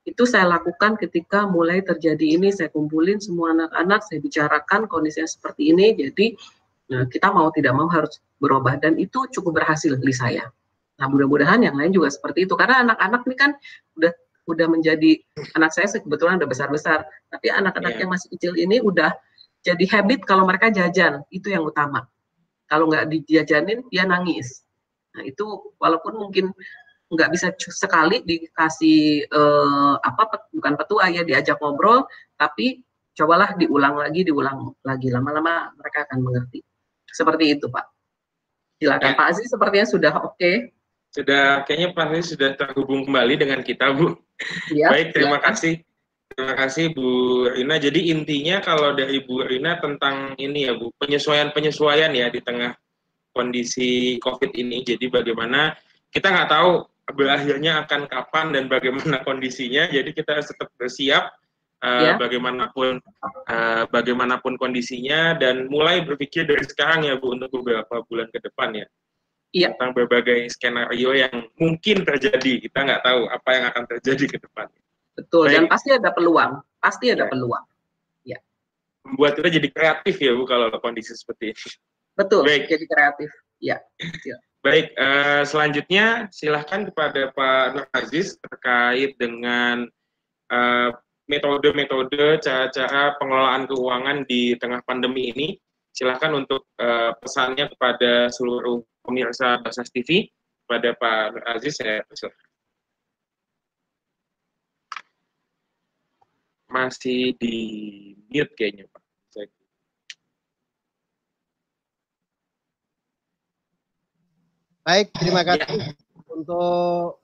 Itu saya lakukan ketika mulai terjadi ini, saya kumpulin semua anak-anak, saya bicarakan kondisinya seperti ini, jadi kita mau tidak mau harus berubah, dan itu cukup berhasil di saya. Nah, mudah-mudahan yang lain juga seperti itu, karena anak-anak ini kan udah menjadi, anak saya kebetulan udah besar-besar, tapi anak-anak yang masih kecil ini udah jadi habit kalau mereka jajan, itu yang utama. Kalau nggak dijajanin, dia nangis. Nah, itu walaupun mungkin nggak bisa sekali dikasih bukan petua ya, diajak ngobrol, tapi cobalah diulang lagi, lama-lama mereka akan mengerti. Seperti itu, Pak. Silakan Pak Aziz, sepertinya sudah oke. Sudah, kayaknya Pak Aziz sudah terhubung kembali dengan kita, Bu. Ya, baik, terima kasih. Terima kasih Bu Rina. Jadi intinya kalau dari Bu Rina tentang ini ya Bu, penyesuaian ya di tengah kondisi COVID ini. Jadi bagaimana kita nggak tahu berakhirnya akan kapan dan bagaimana kondisinya, jadi kita harus tetap bersiap bagaimanapun kondisinya, dan mulai berpikir dari sekarang ya Bu untuk beberapa bulan ke depan ya, tentang berbagai skenario yang mungkin terjadi. Kita nggak tahu apa yang akan terjadi ke depan. Betul. Dan pasti ada peluang, peluang. Ya. Membuat kita jadi kreatif ya Bu kalau kondisi seperti ini. Betul. Baik. Jadi kreatif. Ya. Baik, selanjutnya silahkan kepada Pak Nur Aziz terkait dengan metode-metode, cara-cara pengelolaan keuangan di tengah pandemi ini. Silahkan untuk pesannya kepada seluruh pemirsa Basnas TV. Kepada Pak Nur Aziz, saya persilakan. Masih di mute kayaknya Pak. Baik, terima kasih untuk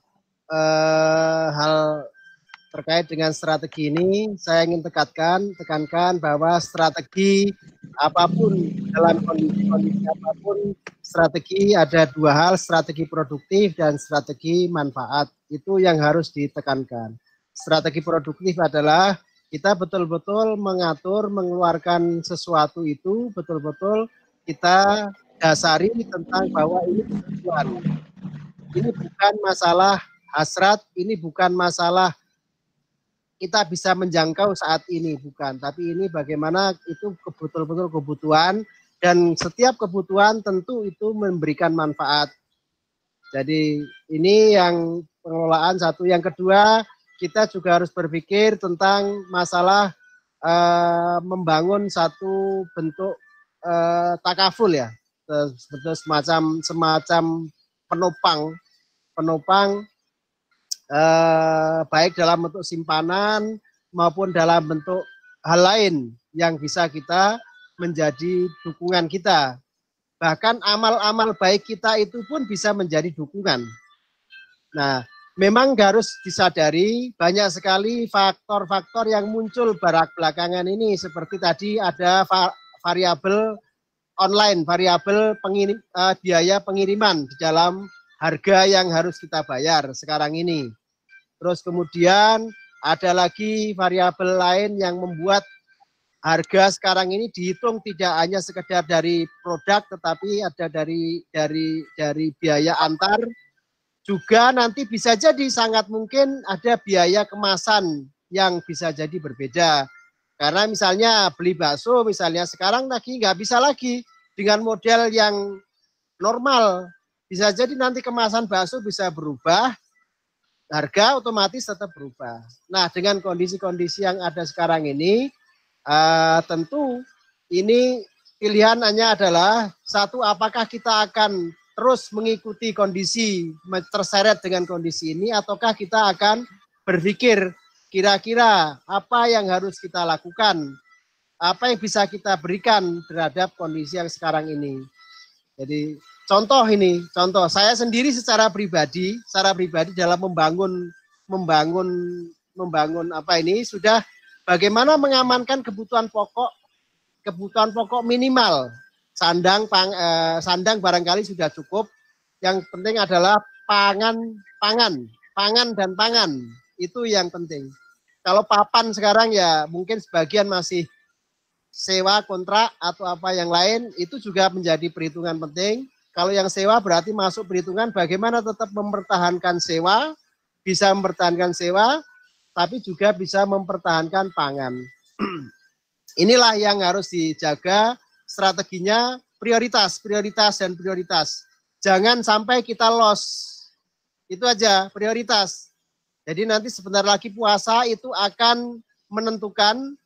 hal terkait dengan strategi ini. Saya ingin tekankan bahwa strategi apapun dalam kondisi apapun, strategi ada dua hal, strategi produktif dan strategi manfaat. Itu yang harus ditekankan. Strategi produktif adalah kita betul-betul mengatur, mengeluarkan sesuatu itu, betul-betul kita dasari tentang bahwa ini tujuan. Ini bukan masalah hasrat, ini bukan masalah kita bisa menjangkau saat ini, bukan. Tapi ini bagaimana itu betul-betul kebutuhan, dan setiap kebutuhan tentu itu memberikan manfaat. Jadi ini yang pengelolaan satu. Yang kedua, kita juga harus berpikir tentang masalah membangun satu bentuk takaful ya. Betul, semacam penopang baik dalam bentuk simpanan maupun dalam bentuk hal lain yang bisa kita menjadi dukungan kita. Bahkan amal-amal baik kita itu pun bisa menjadi dukungan. Nah, memang harus disadari banyak sekali faktor-faktor yang muncul belakangan ini. Seperti tadi ada variabel online, variabel biaya pengiriman di dalam harga yang harus kita bayar sekarang ini. Terus kemudian ada lagi variabel lain yang membuat harga sekarang ini dihitung tidak hanya sekedar dari produk, tetapi ada dari biaya antar. Juga nanti bisa jadi sangat mungkin ada biaya kemasan yang bisa jadi berbeda. Karena misalnya beli bakso, misalnya sekarang lagi nggak bisa lagi dengan model yang normal. Bisa jadi nanti kemasan bakso bisa berubah, harga otomatis tetap berubah. Nah, dengan kondisi-kondisi yang ada sekarang ini, tentu ini pilihannya adalah satu, apakah kita akan terus mengikuti kondisi, terseret dengan kondisi ini, ataukah kita akan berpikir kira-kira apa yang harus kita lakukan, apa yang bisa kita berikan terhadap kondisi yang sekarang ini. Jadi contoh saya sendiri secara pribadi dalam membangun apa ini sudah bagaimana mengamankan kebutuhan pokok minimal. Sandang barangkali sudah cukup. Yang penting adalah pangan dan pangan. Itu yang penting. Kalau papan sekarang ya mungkin sebagian masih sewa kontrak atau apa yang lain, itu juga menjadi perhitungan penting. Kalau yang sewa berarti masuk perhitungan bagaimana tetap mempertahankan sewa, bisa mempertahankan sewa, tapi juga bisa mempertahankan pangan. Inilah yang harus dijaga strateginya, prioritas. Jangan sampai kita loss. Itu aja, prioritas. Jadi nanti sebentar lagi puasa itu akan menentukan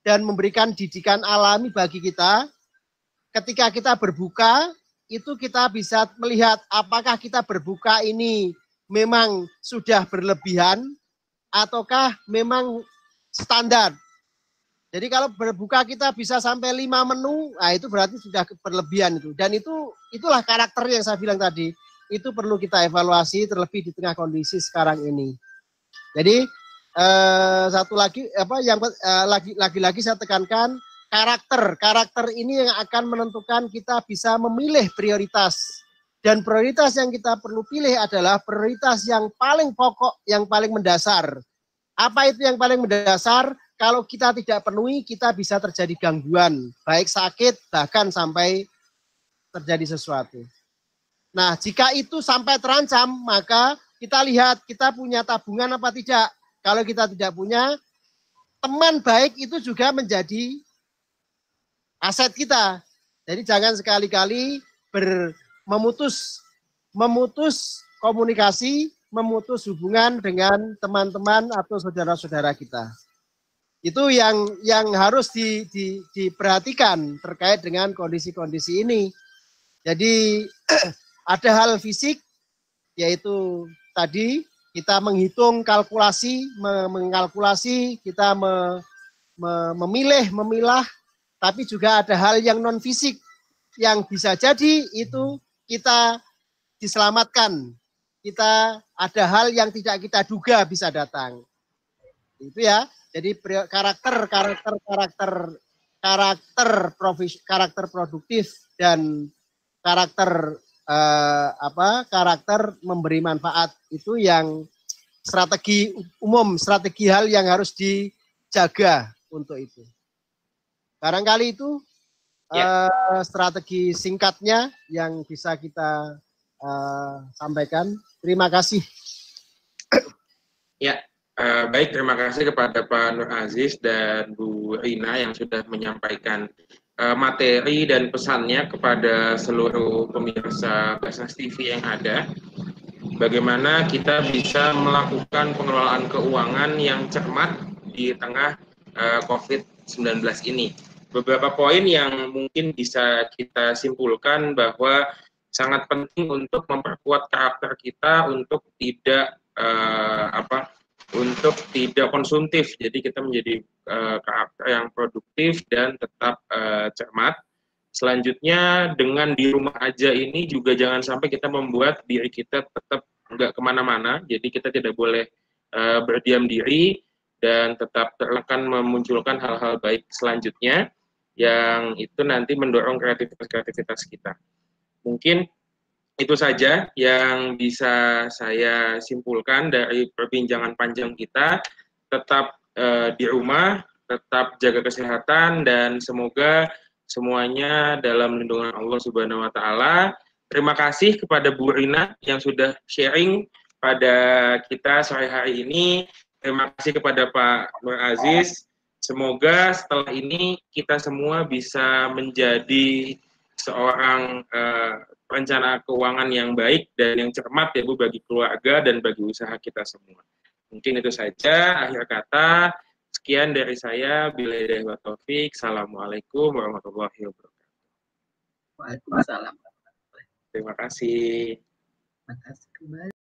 dan memberikan didikan alami bagi kita. Ketika kita berbuka, itu kita bisa melihat apakah kita berbuka ini memang sudah berlebihan ataukah memang standar. Jadi kalau berbuka kita bisa sampai 5 menu, nah itu berarti sudah berlebihan itu. Dan itulah karakter yang saya bilang tadi. Itu perlu kita evaluasi terlebih di tengah kondisi sekarang ini. Jadi satu lagi lagi-lagi saya tekankan karakter ini yang akan menentukan kita bisa memilih prioritas. Dan prioritas yang kita perlu pilih adalah prioritas yang paling pokok, yang paling mendasar. Apa itu yang paling mendasar? Kalau kita tidak penuhi, kita bisa terjadi gangguan, baik sakit, bahkan sampai terjadi sesuatu. Nah, jika itu sampai terancam, maka kita lihat kita punya tabungan apa tidak. Kalau kita tidak punya, teman baik itu juga menjadi aset kita. Jadi jangan sekali-kali memutus komunikasi, memutus hubungan dengan teman-teman atau saudara-saudara kita. Itu yang harus diperhatikan terkait dengan kondisi-kondisi ini. Jadi ada hal fisik, yaitu tadi kita menghitung mengalkulasi, kita memilah, tapi juga ada hal yang non fisik yang bisa jadi itu kita diselamatkan. Kita ada hal yang tidak kita duga bisa datang. Itu ya. Jadi karakter produktif dan karakter memberi manfaat itu yang strategi hal yang harus dijaga untuk itu. Barangkali itu strategi singkatnya yang bisa kita sampaikan. Terima kasih. Ya. Baik, terima kasih kepada Pak Nur Aziz dan Bu Rina yang sudah menyampaikan materi dan pesannya kepada seluruh pemirsa Basnas TV yang ada. Bagaimana kita bisa melakukan pengelolaan keuangan yang cermat di tengah COVID-19 ini. Beberapa poin yang mungkin bisa kita simpulkan bahwa sangat penting untuk memperkuat karakter kita untuk tidak untuk tidak konsumtif. Jadi kita menjadi karakter yang produktif dan tetap cermat. Selanjutnya, dengan di rumah aja ini juga jangan sampai kita membuat diri kita tetap nggak kemana-mana. Jadi kita tidak boleh berdiam diri dan tetap akan memunculkan hal-hal baik selanjutnya yang itu nanti mendorong kreativitas kita. Mungkin itu saja yang bisa saya simpulkan dari perbincangan panjang kita. Tetap di rumah, tetap jaga kesehatan, dan semoga semuanya dalam lindungan Allah Subhanahu wa Ta'ala. Terima kasih kepada Bu Rina yang sudah sharing pada kita sore hari ini. Terima kasih kepada Pak Nur Aziz. Semoga setelah ini kita semua bisa menjadi seorang perencana keuangan yang baik dan yang cermat ya Bu, bagi keluarga dan bagi usaha kita semua. Mungkin itu saja akhir kata. Sekian dari saya. Billahi wa taufik. Assalamualaikum warahmatullahi wabarakatuh. Waalaikumsalam. Terima kasih. Terima kasih kembali.